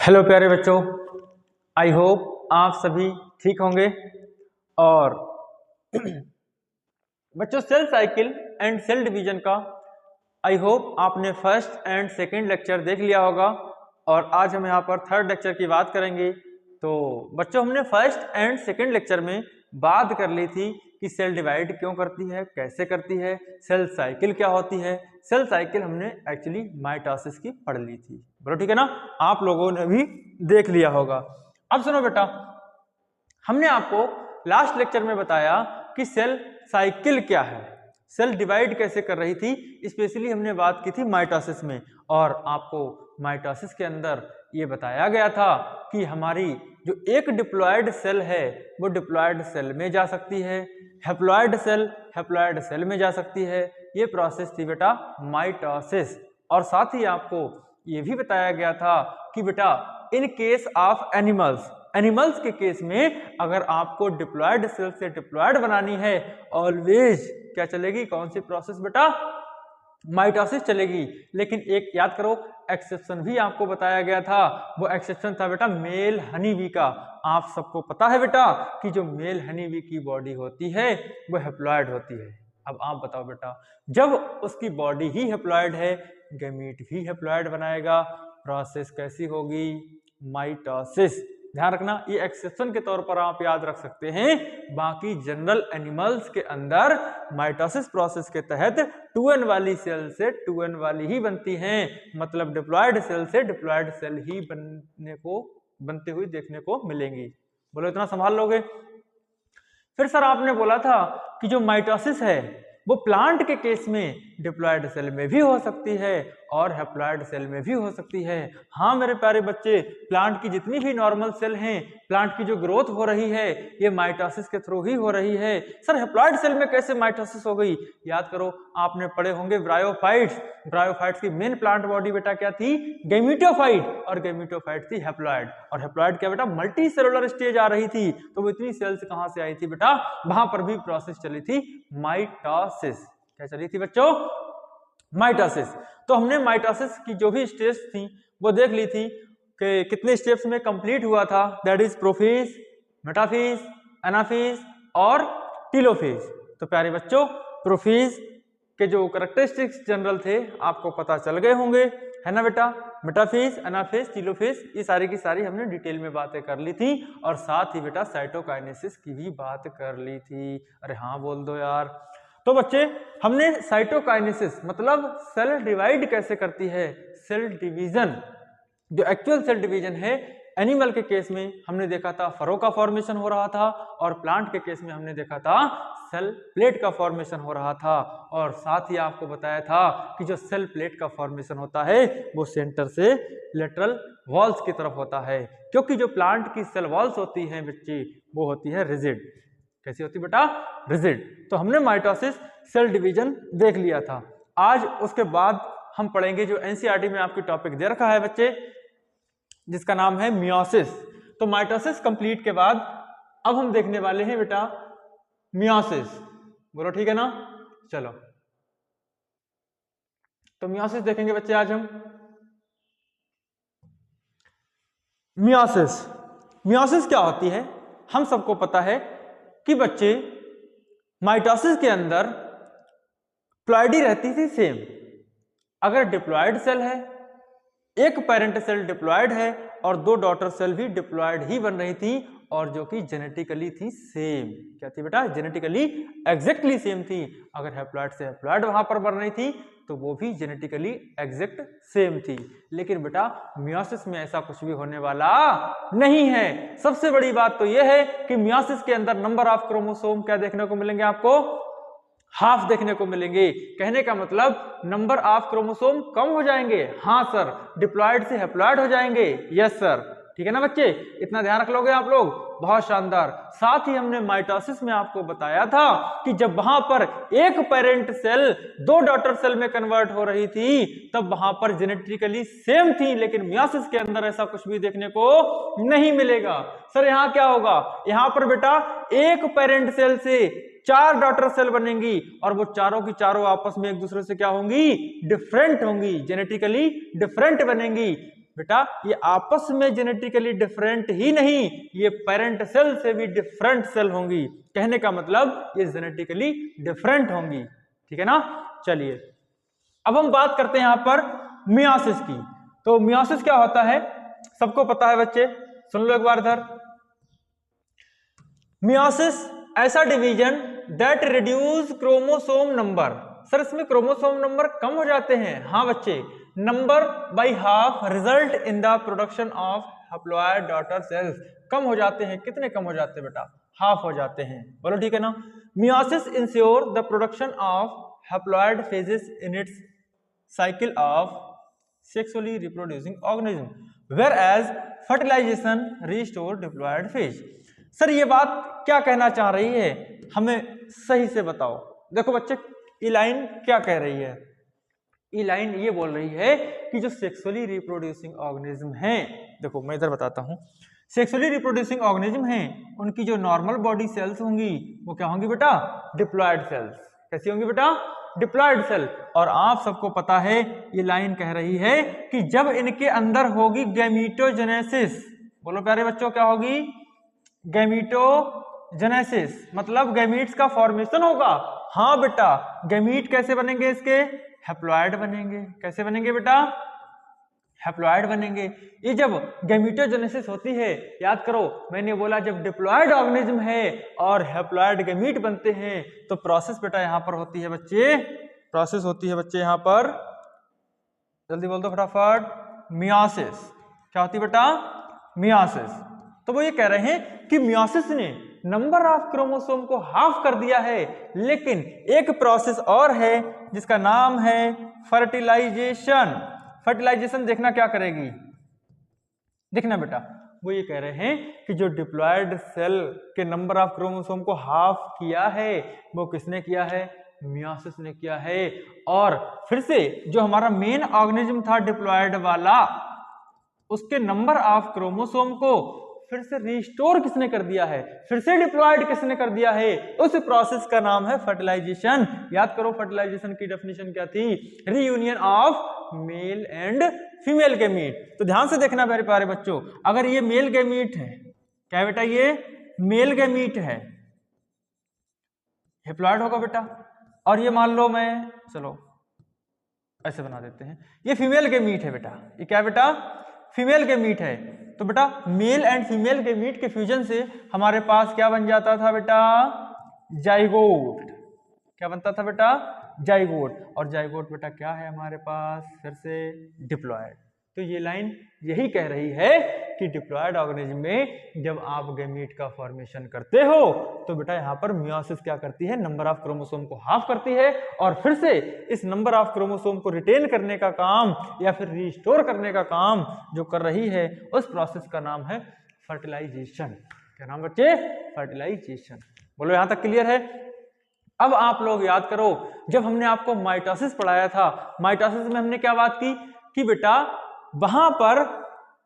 Hello प्यारे बच्चों, I hope आप सभी ठीक होंगे। और बच्चों, cell cycle and cell division का आई होप आपने फर्स्ट एंड सेकंड लेक्चर देख लिया होगा और आज हम यहाँ पर थर्ड लेक्चर की बात करेंगे। तो बच्चों, हमने फर्स्ट एंड सेकंड लेक्चर में बात कर ली थी कि सेल डिवाइड क्यों करती है, कैसे करती है, सेल साइकिल क्या होती है। सेल साइकिल हमने एक्चुअली माइटोसिस की पढ़ ली थी, बोलो ठीक है ना, आप लोगों ने भी देख लिया होगा। अब सुनो बेटा, हमने आपको लास्ट लेक्चर में बताया कि सेल साइकिल क्या है, सेल डिवाइड कैसे कर रही थी, स्पेशली हमने बात की थी माइटोसिस में। और आपको माइटोसिस के अंदर ये बताया गया था कि हमारी जो एक डिप्लॉयड सेल है वो डिप्लॉयड सेल में जा सकती है, हैप्लॉयड सेल में जा सकती है। ये प्रोसेस थी बेटा माइटोसिस। और साथ ही आपको ये भी बताया गया था कि बेटा इन केस ऑफ एनिमल्स के केस में अगर आपको डिप्लॉयड सेल से डिप्लॉयड बनानी है, ऑलवेज क्या चलेगी, कौन सी प्रोसेस बेटा, माइटोसिस चलेगी। लेकिन एक याद करो, एक्सेप्शन भी आपको बताया गया था। वो एक्सेप्शन था बेटा मेल हनी बी का। आप सबको पता है बेटा कि जो मेल हनी बी की बॉडी होती है वो हैप्लॉयड होती है। अब आप बताओ बेटा, जब उसकी बॉडी ही हैप्लॉयड है, गैमीट भी हैप्लॉयड बनाएगा, प्रोसेस कैसी होगी, माइटोसिस। ध्यान रखना, ये एक्सेप्शन के तौर पर आप याद रख सकते हैं। बाकी जनरल एनिमल्स के अंदर माइटोसिस प्रोसेस के तहत 2n वाली सेल से 2n वाली ही बनती हैं, मतलब डिप्लॉयड सेल से डिप्लॉयड सेल ही बनते हुए देखने को मिलेंगी। बोलो इतना संभाल लोगे। फिर सर आपने बोला था कि जो माइटोसिस है वो प्लांट के केस में डिप्लॉयड सेल में भी हो सकती है और हैप्लॉयड सेल में भी हो सकती है। हाँ मेरे प्यारे बच्चे, प्लांट की जितनी भी नॉर्मल सेल हैं, प्लांट की जो ग्रोथ हो रही है ये माइटोसिस के थ्रू ही हो रही है। सर हैप्लॉयड सेल में कैसे माइटोसिस हो गई? याद करो, आपने पढ़े होंगे ब्रायोफाइट्स की मेन प्लांट बॉडी बेटा क्या थी, गैमीटोफाइट, और गैमीटोफाइट थी हैप्लॉयड। और हैप्लॉयड क्या बेटा, मल्टी सेलुलर स्टेज आ रही थी। तो वो इतनी सेल्स कहां से आई थी बेटा, वहां पर भी प्रोसेस चली थी माइटोसिस। क्या चली थी बच्चों, माइटोसिस। तो हमने माइटोसिस की जो भी स्टेज थी वो देख ली थी कि कितने स्टेप्स में कंप्लीट हुआ था, that is prophase, metaphase, anaphase और टेलोफेज। तो प्यारे बच्चों, प्रोफेज के जो कैरेक्टरिस्टिक्स जनरल थे आपको पता चल गए होंगे, है ना बेटा। मेटाफेज, एनाफेज, टेलोफेज, ये सारी की सारी हमने डिटेल में बातें कर ली थी। और साथ ही बेटा साइटोकाइनेसिस की भी बात कर ली थी। अरे हाँ बोल दो यार। तो बच्चे, हमने साइटोकाइनेसिस मतलब सेल डिवाइड कैसे करती है, सेल डिवीजन, जो एक्चुअल सेल डिवीजन है एनिमल के केस में हमने देखा था फरो का फॉर्मेशन हो रहा था, और प्लांट के केस में हमने देखा था सेल प्लेट का फॉर्मेशन हो रहा था। और साथ ही आपको बताया था कि जो सेल प्लेट का फॉर्मेशन होता है वो सेंटर से लेटरल वॉल्स की तरफ होता है, क्योंकि जो प्लांट की सेल वॉल्स होती हैं बच्चे वो होती है रिजिड। कैसी होती बेटा, रिजिड। तो हमने माइटोसिस सेल डिवीजन देख लिया था। आज उसके बाद हम पढ़ेंगे जो एनसीईआरटी में आपकी टॉपिक दे रखा है बच्चे, जिसका नाम है मियोसिस। तो माइटोसिस कंप्लीट के बाद अब हम देखने वाले हैं बेटा मियोसिस। बोलो ठीक है ना, चलो। तो मियोसिस देखेंगे बच्चे आज हम। मियोसिस क्या होती है, हम सबको पता है कि बच्चे माइटोसिस के अंदर प्लॉइडी रहती थी सेम। अगर डिप्लॉयड सेल है, एक पेरेंट सेल डिप्लॉयड है और दो डॉटर सेल भी डिप्लॉयड ही बन रही थी, और जो कि जेनेटिकली थी सेम। क्या थी बेटा, जेनेटिकली एग्जैक्टली सेम थी। अगर हैप्लॉयड से हैप्लॉयड वहां पर बन रही थी तो वो भी जेनेटिकली एग्जैक्ट सेम थी। लेकिन बेटा मियोसिस में ऐसा कुछ भी होने वाला नहीं है। सबसे बड़ी बात तो यह है कि मियोसिस के अंदर नंबर ऑफ क्रोमोसोम क्या देखने को मिलेंगे आपको, हाफ देखने को मिलेंगे। कहने का मतलब नंबर ऑफ क्रोमोसोम कम हो जाएंगे। हाँ सर, डिप्लॉयड से हैप्लॉयड हो जाएंगे। यस सर, ठीक है ना बच्चे, इतना ध्यान रख लोगे आप लोग, बहुत शानदार। साथ ही हमने माइटोसिस में आपको बताया था कि जब वहां पर एक पेरेंट सेल दो डॉटर सेल में कन्वर्ट हो रही थी तब वहां पर जेनेटिकली सेम थी, लेकिन मियोसिस के अंदर ऐसा कुछ भी देखने को नहीं मिलेगा। सर यहां क्या होगा, यहां पर बेटा एक पेरेंट सेल से चार डॉटर सेल बनेंगी और वो चारों की चारों आपस में एक दूसरे से क्या होंगी, डिफरेंट होंगी, जेनेटिकली डिफरेंट बनेंगी। बेटा ये आपस में जेनेटिकली डिफरेंट ही नहीं, ये पेरेंट सेल से भी डिफरेंट सेल होंगी। कहने का मतलब ये जेनेटिकली डिफरेंट होंगी, ठीक है ना। चलिए अब हम बात करते हैं यहां पर मियोसिस की। तो मियोसिस क्या होता है, सबको पता है बच्चे, सुन लो एक बार इधर। मियोसिस ऐसा division that reduce chromosome number. Sir इसमें क्रोमोसोम नंबर कम हो जाते हैं, हाँ बच्चे, number by half result in the production of haploid daughter cells. कम हो जाते हैं, कितने कम हो जाते हैं बेटा, हाफ हो जाते हैं, बोलो ठीक है ना। Meiosis ensure the production of haploid phases in its cycle of sexually reproducing organism, whereas fertilization restore diploid phase. Sir ये बात क्या कहना चाह रही है, हमें सही से बताओ। देखो बच्चे ये लाइन क्या कह रही है, ये लाइन ये बोल रही है कि जो सेक्सुअली रिप्रोड्यूसिंग ऑर्गेनिज्म हैं, देखो मैं इधर बताता हूं, सेक्सुअली रिप्रोड्यूसिंग ऑर्गेनिज्म हैं उनकी जो नॉर्मल बॉडी सेल्स होंगी वो क्या होंगी बेटा, डिप्लॉयड सेल्स। कैसी होंगी बेटा, डिप्लॉयड सेल। और आप सबको पता है ये लाइन कह रही है कि जब इनके अंदर होगी गैमीटोजेनेसिस, बोलो प्यारे बच्चों क्या होगी, गैमीटोजेनेसिस, मतलब गैमीट्स का फॉर्मेशन होगा। हाँ बेटा, गैमीट कैसे बनेंगे इसके, हैप्लॉइड बनेंगे। कैसे बनेंगे बेटा, हैप्लॉइड बनेंगे। ये जब गैमीटोजेनेसिस होती है, याद करो मैंने बोला जब डिप्लॉयड ऑर्गेनिज्म है और हैप्लॉइड गैमीट बनते हैं तो प्रोसेस बेटा यहां पर होती है बच्चे, प्रोसेस होती है बच्चे यहां पर, जल्दी बोल दो फटाफट, मियोसिस। क्या होती है बेटा, मियोसिस। तो वो ये कह रहे हैं कि मियोसिस ने नंबर ऑफ क्रोमोसोम को हाफ कर दिया है, लेकिन एक प्रोसेस और है जिसका नाम है फर्टिलाइजेशन। फर्टिलाइजेशन देखना क्या करेगी, देखना बेटा, वो ये कह रहे हैं कि जो डिप्लॉयड सेल के नंबर ऑफ क्रोमोसोम को हाफ किया है वो किसने किया है, मियोसिस ने किया है। और फिर से जो हमारा मेन ऑर्गेनिज्म था डिप्लॉयड वाला, उसके नंबर ऑफ क्रोमोसोम को फिर से रिस्टोर किसने कर दिया है, फिर से डिप्लॉयड किसने कर दिया है, उस प्रोसेस का नाम है फर्टिलाइजेशन। याद करो फर्टिलाइजेशन की डेफिनेशन क्या थी, reunion of male and female gamete. तो ध्यान से देखना मेरे प्यारे बच्चों, अगर ये मेल गैमीट है, क्या बेटा ये मेल गैमीट है, हैप्लॉइड होगा बेटा। और ये मान लो मैं, चलो ऐसे बना देते हैं, ये फीमेल गैमीट है बेटा, ये क्या बेटा, फीमेल गैमीट है। तो बेटा मेल एंड फीमेल गैमीट के फ्यूजन से हमारे पास क्या बन जाता था बेटा, जाइगोट। क्या बनता था बेटा, जाइगोट। और जाइगोट बेटा क्या है हमारे पास, फिर से डिप्लॉयड। तो ये लाइन यही कह रही है कि डिप्लॉयड ऑर्गेनिज्म में जब आप गैमीट का फॉर्मेशन करते हो तो बेटा यहाँ पर मियोसिस क्या करती है, नंबर ऑफ क्रोमोसोम को हाफ करती है और फिर से इस नंबर ऑफ क्रोमोसोम को रिटेन करने का काम या फिर रिस्टोर करने का काम जो कर रही है, उस प्रोसेस का नाम है फर्टिलाइजेशन। क्या नाम बच्चे, फर्टिलाइजेशन। बोलो यहां तक क्लियर है। अब आप लोग याद करो, जब हमने आपको माइटोसिस पढ़ाया था, माइटोसिस में हमने क्या बात की कि बेटा वहां पर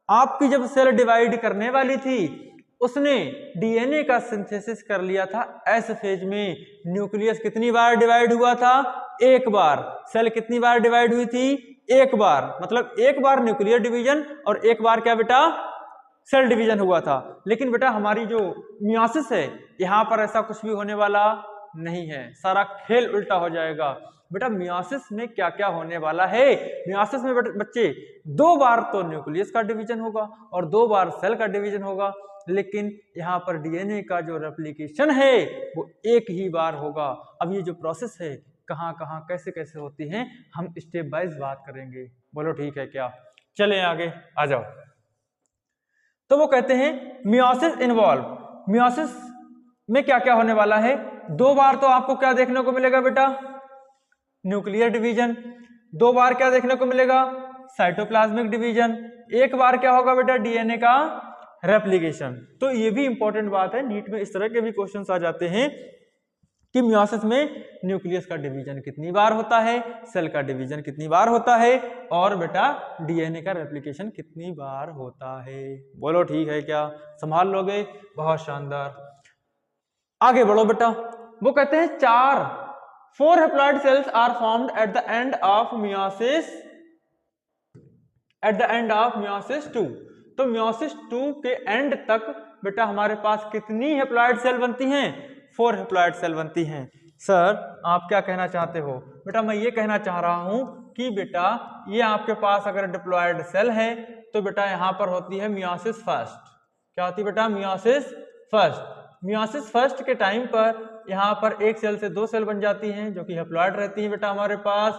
आपकी जब सेल डिवाइड करने वाली थी उसने डीएनए का सिंथेसिस कर लिया था एस फेज में। न्यूक्लियस कितनी बार डिवाइड हुआ था, एक बार। सेल कितनी बार डिवाइड हुई थी, एक बार। मतलब एक बार न्यूक्लियर डिवीजन और एक बार क्या बेटा, सेल डिवीजन हुआ था। लेकिन बेटा हमारी जो मियोसिस है, यहां पर ऐसा कुछ भी होने वाला नहीं है, सारा खेल उल्टा हो जाएगा। बेटा मियोसिस में क्या क्या होने वाला है, मियोसिस में बच्चे दो बार तो न्यूक्लियस का डिवीजन होगा और दो बार सेल का डिवीजन होगा, लेकिन यहाँ पर डीएनए का जो रेप्लिकेशन है वो एक ही बार होगा। अब ये जो प्रोसेस है कहाँ कहाँ कैसे कैसे होती हैं, हम स्टेप वाइज बात करेंगे। बोलो ठीक है क्या, चलें आगे आ जाओ। तो वो कहते हैं मियोसिस इन्वॉल्व, मियोसिस में क्या क्या होने वाला है, दो बार तो आपको क्या देखने को मिलेगा बेटा, न्यूक्लियर डिवीजन। दो बार क्या देखने को मिलेगा, साइटोप्लाज्मिक डिवीजन। एक बार क्या होगा बेटा, डीएनए का रेप्लिकेशन। तो ये भी इंपॉर्टेंट बात है, नीट में इस तरह के भी क्वेश्चंस आ जाते हैं कि मियोसिस में न्यूक्लियस का डिवीजन कितनी बार होता है, सेल का डिवीजन कितनी बार होता है और बेटा डीएनए का रेप्लिकेशन कितनी बार होता है। बोलो ठीक है क्या, संभाल लोगे, बहुत शानदार। आगे बढ़ो बेटा। वो कहते हैं 4 haploid cells are formed at the end of meiosis at the end of meiosis 2। तो मियोसिस 2 के एंड तक बेटा हमारे पास कितनी हैप्लॉइड सेल बनती हैं? 4 हैप्लॉइड सेल बनती हैं। सर आप क्या कहना चाहते हो? बेटा मैं ये कहना चाह रहा हूं कि बेटा ये आपके पास अगर डिप्लॉयड सेल है तो बेटा यहाँ पर होती है मियोसिस फर्स्ट। क्या होती है बेटा? Meiosis first. मियोसिस फर्स्ट के टाइम पर यहाँ पर एक सेल से 2 सेल बन जाती हैं जो कि हैप्लॉइड रहती है बेटा हमारे पास,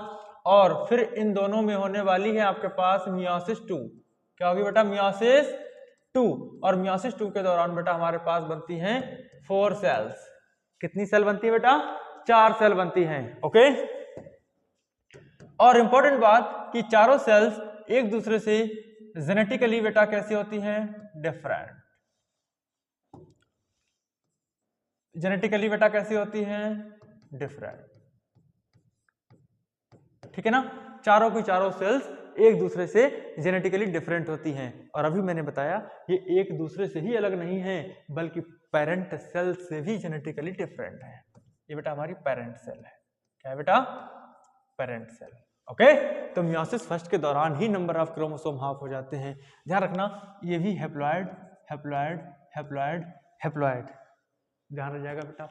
और फिर इन दोनों में होने वाली है आपके पास मियोसिस 2। क्या होगी बेटा? मियोसिस 2। और मियोसिस 2 के दौरान बेटा हमारे पास बनती हैं 4 सेल्स। कितनी सेल बनती है बेटा? 4 सेल बनती हैं। ओके। और इंपॉर्टेंट बात कि चारों सेल्स एक दूसरे से जेनेटिकली बेटा कैसी होती हैं? डिफरेंट। जेनेटिकली बेटा कैसी होती हैं? डिफरेंट। ठीक है ना? चारों की चारों सेल्स एक दूसरे से जेनेटिकली डिफरेंट होती हैं। और अभी मैंने बताया ये एक दूसरे से ही अलग नहीं है बल्कि पेरेंट सेल से भी जेनेटिकली डिफरेंट है। ये बेटा हमारी पेरेंट सेल है। क्या है बेटा? Parent cell. ओके। तो मियोसिस फर्स्ट के दौरान ही नंबर ऑफ क्रोमोसोम हाफ हो जाते हैं। ध्यान रखना ये भी हैप्लॉइड हैप्लॉइड हैप्लॉइड हैप्लॉइड ध्यान रह जाएगा बेटा।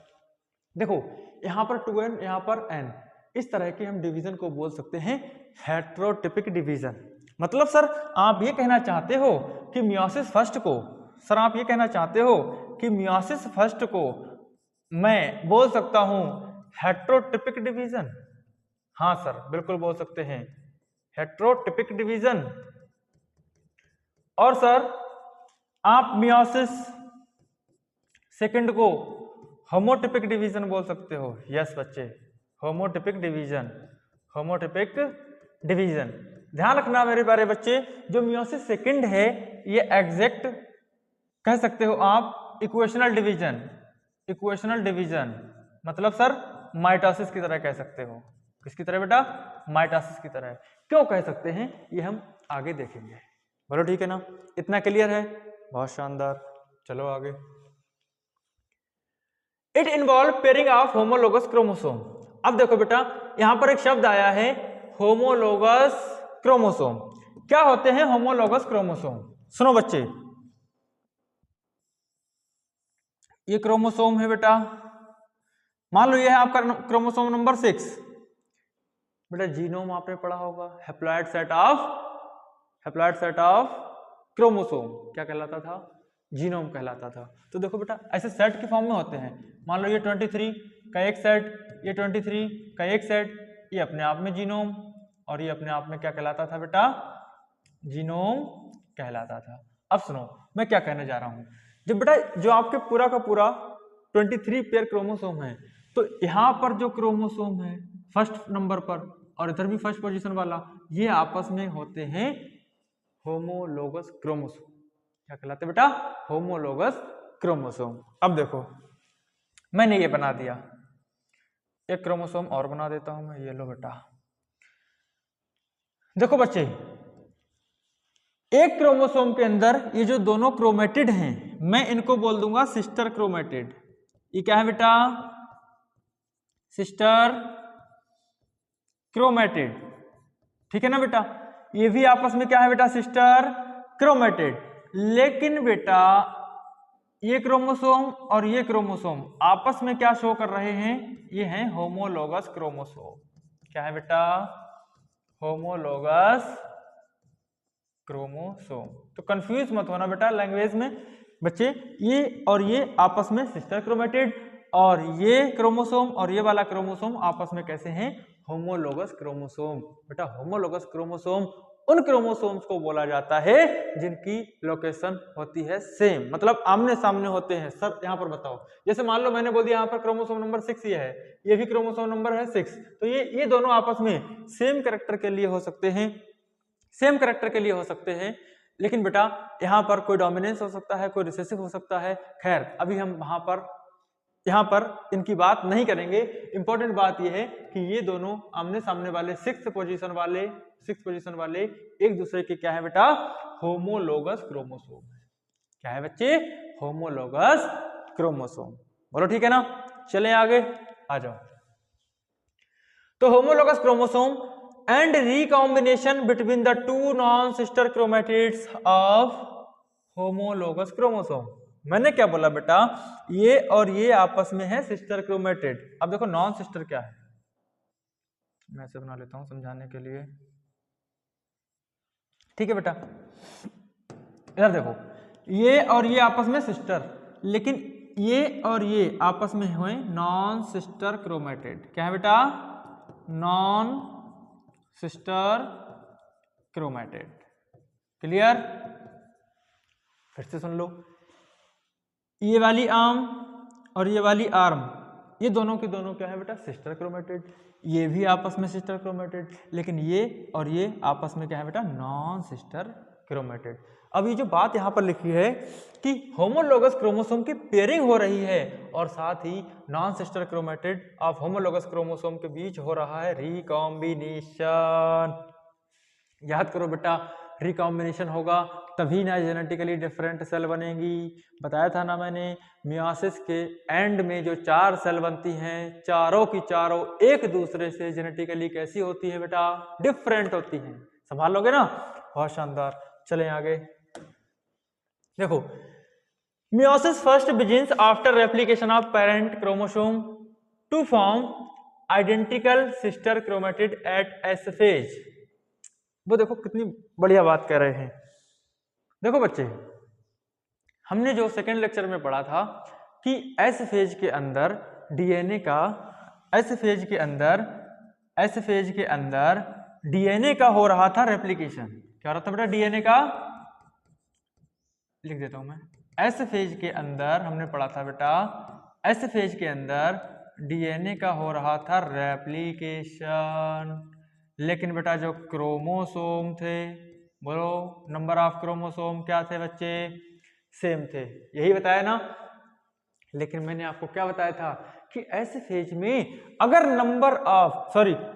देखो यहाँ पर 2n यहाँ पर n, इस तरह के हम डिवीजन को बोल सकते हैं हेट्रोटिपिक डिवीजन। मतलब सर आप ये कहना चाहते हो कि मियोसिस फर्स्ट को, सर आप ये कहना चाहते हो कि मियोसिस फर्स्ट को मैं बोल सकता हूं हेट्रोटिपिक डिवीजन? हाँ सर बिल्कुल बोल सकते हैं हेट्रोटिपिक डिवीजन। और सर आप मियोसिस सेकंड को होमोटिपिक डिवीजन बोल सकते हो। यस बच्चे, होमोटिपिक डिवीजन, होमोटिपिक डिवीजन। ध्यान रखना मेरे प्यारे बच्चे, जो मियोसिस सेकंड है ये एग्जैक्ट कह सकते हो आप इक्वेशनल डिवीजन। इक्वेशनल डिवीजन मतलब सर माइटोसिस की तरह कह सकते हो। किसकी तरह बेटा? माइटोसिस की तरह। क्यों कह सकते हैं ये हम आगे देखेंगे। बोलो ठीक है ना? इतना क्लियर है? बहुत शानदार। चलो आगे। It involve pairing of homologous chromosome. अब देखो बेटा यहां पर एक शब्द आया है होमोलोगस क्रोमोसोम। क्या होते हैं होमोलोगस क्रोमोसोम? सुनो बच्चे, ये क्रोमोसोम है बेटा, मान लो ये है आपका क्रोमोसोम नंबर 6। बेटा जीनोम आपने पढ़ा होगा, हैप्लॉइड सेट ऑफ क्रोमोसोम क्या कहलाता था? जीनोम कहलाता था। तो देखो बेटा ऐसे सेट के फॉर्म में होते हैं। मान लो ये 23 का एक सेट, ये 23 का एक सेट, ये अपने आप में जीनोम और ये अपने आप में क्या कहलाता था बेटा? जीनोम कहलाता था। अब सुनो मैं क्या कहने जा रहा हूं। जब बेटा जो आपके पूरा का पूरा 23 पेयर क्रोमोसोम है, तो यहां पर जो क्रोमोसोम है फर्स्ट नंबर पर और इधर भी फर्स्ट पोजीशन वाला, ये आपस में होते हैं होमोलोगस क्रोमोसोम। क्या कहलाते बेटा? Homologous chromosome. अब देखो मैंने ये बना दिया, एक क्रोमोसोम और बना देता हूं मैं। ये लो बेटा, देखो बच्चे एक क्रोमोसोम के अंदर ये जो दोनों क्रोमेटिड हैं मैं इनको बोल दूंगा सिस्टर क्रोमेटिड। ये क्या है बेटा? Sister chromatid. ठीक है ना बेटा? ये भी आपस में क्या है बेटा? Sister chromatid. लेकिन बेटा ये क्रोमोसोम और ये क्रोमोसोम आपस में क्या शो कर रहे हैं? ये हैं होमोलोगस क्रोमोसोम। क्या है बेटा? Homologous chromosome. तो कंफ्यूज मत होना बेटा लैंग्वेज में बच्चे, ये और ये आपस में सिस्टर क्रोमेटिड, और ये क्रोमोसोम और ये वाला क्रोमोसोम आपस में कैसे हैं? Homologous chromosome. बेटा होमोलोगस क्रोमोसोम उन क्रोमोसोम्स को बोला जाता है जिनकी लोकेशन होती है सेम, मतलब आमने सामने होते हैं। सर यहाँ पर बताओ, जैसे मान लो मैंने बोल दिया यहाँ पर क्रोमोसोम नंबर 6 ये है, ये भी क्रोमोसोम नंबर है 6, तो ये दोनों आपस में सेम कैरेक्टर के लिए हो सकते हैं, सेम कैरेक्टर के लिए हो सकते हैं। लेकिन बेटा यहाँ पर कोई डोमिनेंस हो सकता है, कोई रिसेसिव हो सकता है। खैर अभी हम यहाँ पर इनकी बात नहीं करेंगे। इंपॉर्टेंट बात यह है कि ये दोनों आमने सामने वाले 6th पोजीशन वाले एक दूसरे के क्या है बेटा? होमोलोगस क्रोमोसोम है। क्या है बच्चे? Homologous chromosome. बोलो ठीक है ना? चलें आगे, आ जाओ। तो homologous chromosome and recombination between the two non sister chromatids of homologous chromosome. मैंने क्या बोला बेटा, ये और ये आपस में है सिस्टर क्रोमेटिड। अब देखो नॉन सिस्टर क्या है, मैं इसे बना लेता हूं समझाने के लिए, ठीक है बेटा। इधर देखो, ये और ये आपस में सिस्टर, लेकिन ये और ये आपस में हुए नॉन सिस्टर क्रोमेटिड। क्या है बेटा, नॉन सिस्टर क्रोमेटिड। क्लियर? फिर से सुन लो, ये वाली आर्म और ये वाली आर्म, ये दोनों की दोनों क्या है बेटा, सिस्टर क्रोमेटिड। ये भी आपस में सिस्टर क्रोमेटिड, लेकिन ये और ये आपस में क्या है बेटा, नॉन सिस्टर क्रोमेटिड। अब ये जो बात यहाँ पर लिखी है कि होमोलोगस क्रोमोसोम की पेयरिंग हो रही है और साथ ही non sister chromatid of homologous chromosome के बीच हो रहा है रिकॉम्बिनेशन। याद करो बेटा, रिकॉम्बिनेशन होगा तभी ना जेनेटिकली डिफरेंट सेल बनेगी। बताया था ना मैंने, मियोसिस के एंड में जो 4 सेल बनती हैं, चारों की चारों एक दूसरे से जेनेटिकली कैसी होती है बेटा, डिफरेंट होती हैं। संभाल लोगे ना, बहुत शानदार। चलें आगे। देखो, meiosis first begins after replication of parent chromosome to form identical sister chromatid at S phase. वो देखो कितनी बढ़िया बात कह रहे हैं। देखो बच्चे, हमने जो सेकेंड लेक्चर में पढ़ा था कि एस फेज के अंदर डीएनए का, एस फेज के अंदर डीएनए का हो रहा था रेप्लिकेशन। क्या हो रहा था बेटा, डीएनए का, लिख देता हूं मैं, एस फेज के अंदर हमने पढ़ा था बेटा, एस फेज के अंदर डीएनए का हो रहा था रेप्लिकेशन। लेकिन बेटा जो क्रोमोसोम थे, बोलो नंबर ऑफ क्रोमोसोम क्या थे बच्चे, सेम थे, यही बताया ना। लेकिन मैंने आपको क्या बताया था कि ऐसे फेज में अगर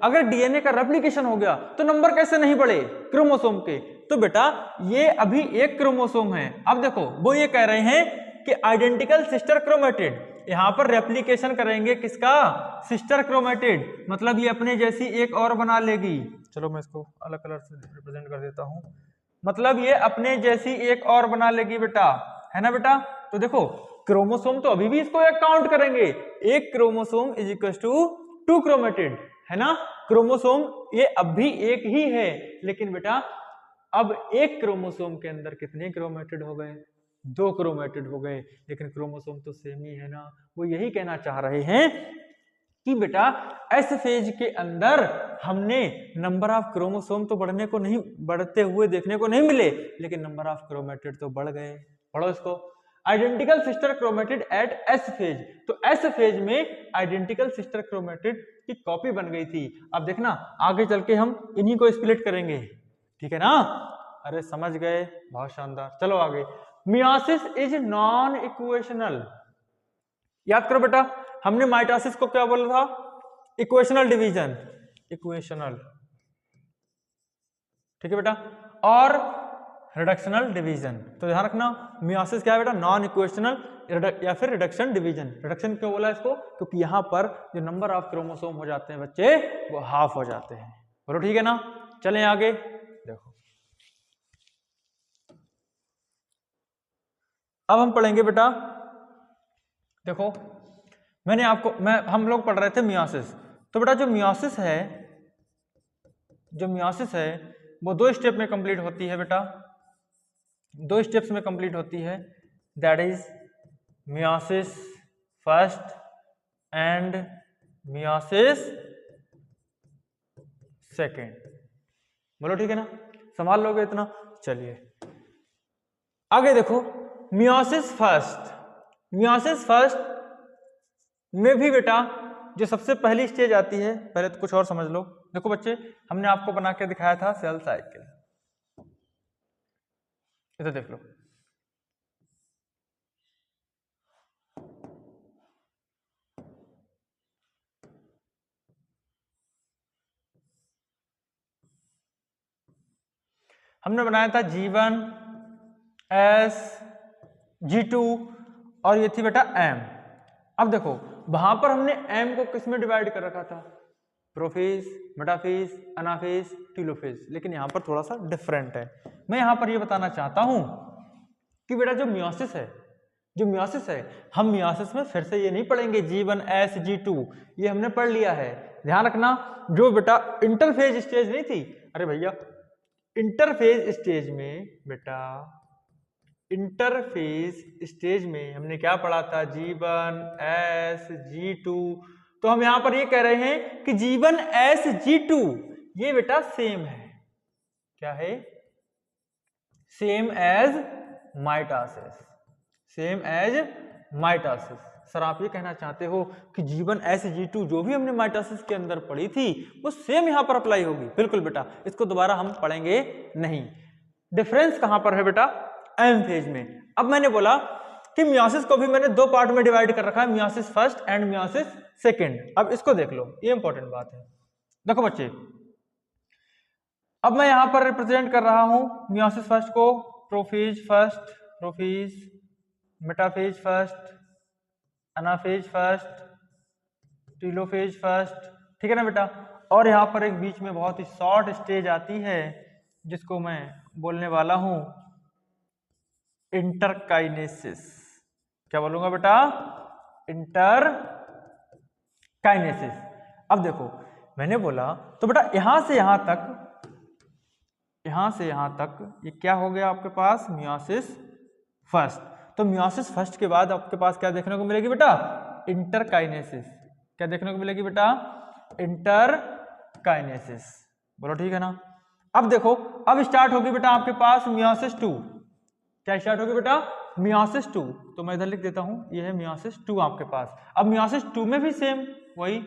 अगर डीएनए का रेप्लिकेशन हो गया तो नंबर कैसे नहीं बढ़े क्रोमोसोम के। तो बेटा ये अभी एक क्रोमोसोम है। अब देखो वो ये कह रहे हैं कि आइडेंटिकल सिस्टर क्रोमेटिड, यहां पर रेप्लिकेशन करेंगे किसका, सिस्टर क्रोमेटिड, मतलब ये अपने जैसी एक और बना लेगी। चलो मैं इसको अलग कलर से रिप्रेजेंट कर देता हूं, मतलब ये अपने जैसी एक और बना लेगी बेटा, है ना बेटा। तो देखो क्रोमोसोम तो अभी भी इसको एक काउंट करेंगे, एक chromosome is equal to 2 chromatid, है ना। क्रोमोसोम ये अब भी एक ही है, लेकिन बेटा अब एक क्रोमोसोम के अंदर कितने क्रोमेटिड हो गए, 2 क्रोमेटिड हो गए, लेकिन क्रोमोसोम तो सेम ही है ना। वो यही कहना चाह रहे हैं कि बेटा एस फेज के अंदर हमने नंबर ऑफ क्रोमोसोम तो बढ़ते हुए देखने को नहीं मिले, लेकिन नंबर ऑफ क्रोमेटिड तो बढ़ गए। पढ़ो इसको, identical sister chromatid at S phase. तो एस फेज में आइडेंटिकल सिस्टर क्रोमेटिड की कॉपी बन गई थी। अब देखना आगे चल के हम इन्हीं को स्प्लिट करेंगे, ठीक है ना। अरे समझ गए, बहुत शानदार। चलो आगे, मियोसिस इज नॉन इक्वेशनल। याद करो बेटा, हमने माइटोसिस को क्या बोला था, इक्वेशनल डिवीजन, इक्वेशनल, ठीक है बेटा, और रिडक्शनल डिवीजन। तो ध्यान रखना मियोसिस क्या है बेटा, नॉन इक्वेशनल या फिर रिडक्शन डिवीजन। रिडक्शन क्यों बोला इसको, क्योंकि यहां पर जो नंबर ऑफ क्रोमोसोम हो जाते हैं बच्चे वो हाफ हो जाते हैं। बोलो ठीक है ना। चलें आगे। देखो अब हम पढ़ेंगे बेटा, देखो हम लोग पढ़ रहे थे मियोसिस। तो बेटा जो मियोसिस है वो 2 स्टेप में कंप्लीट होती है बेटा, 2 स्टेप्स में कंप्लीट होती है, that is meiosis first and meiosis second. बोलो ठीक है ना, संभाल लोगे इतना। चलिए आगे देखो, मियोसिस फर्स्ट में भी बेटा जो सबसे पहली स्टेज आती है, पहले तो कुछ और समझ लो। देखो बच्चे, हमने आपको बना के दिखाया था सेल साइकिल, इधर देख लो। हमने बनाया था G1 S G2 और ये थी बेटा M। अब देखो वहां पर हमने M को किस में डिवाइड कर रखा था, प्रोफेज, मेटाफेज, एनाफेज, टीलोफेज। लेकिन यहाँ पर थोड़ा सा डिफरेंट है। मैं यहाँ पर ये बताना चाहता हूँ कि बेटा जो मियोसिस है, हम मियोसिस में फिर से ये नहीं पढ़ेंगे G1 S G2, ये हमने पढ़ लिया है। ध्यान रखना, जो बेटा इंटरफेज स्टेज नहीं थी, अरे भैया इंटरफेज स्टेज में, बेटा इंटरफेज स्टेज में हमने क्या पढ़ा था, G1 S G2। तो हम यहां पर ये कह रहे हैं कि G1 S G2 ये बेटा सेम है, क्या है, same as mitosis, same as mitosis. Sir आप ये कहना चाहते हो कि G1 S G2 जो भी हमने माइटोसिस के अंदर पढ़ी थी वो सेम यहां पर अप्लाई होगी? बिल्कुल बेटा, इसको दोबारा हम पढ़ेंगे नहीं। डिफरेंस कहां पर है बेटा, एम फेज में। अब मैंने बोला कि मियोसिस को भी मैंने दो पार्ट में डिवाइड कर रखा है, meiosis first and meiosis second. अब इसको देख लो, ये इंपॉर्टेंट बात है। देखो बच्चे, अब मैं यहां पर रिप्रेजेंट कर रहा हूं मियोसिस फर्स्ट को, prophase first, prophase, metaphase first, anaphase first, telophase first, ठीक है ना बेटा। और यहां पर एक बीच में बहुत ही शॉर्ट स्टेज आती है जिसको मैं बोलने वाला हूं इंटरकाइनेसिस। क्या बोलूंगा बेटा, इंटरकाइनेसिस। अब देखो मैंने बोला तो बेटा यहां से यहां तक ये क्या हो गया आपके पास, मियोसिस फर्स्ट। तो मियोसिस फर्स्ट के बाद आपके पास क्या देखने को मिलेगी बेटा, इंटरकाइनेसिस। क्या देखने को मिलेगी बेटा, इंटरकाइनेसिस। बोलो ठीक है ना। अब देखो, अब स्टार्ट होगी बेटा आपके पास मियोसिस टू। क्या स्टार्ट होगी बेटा, मियोसिस टू। तो मैं इधर लिख देता हूं, ये है मियोसिस टू आपके पास। अब मियोसिस टू में भी सेम वही,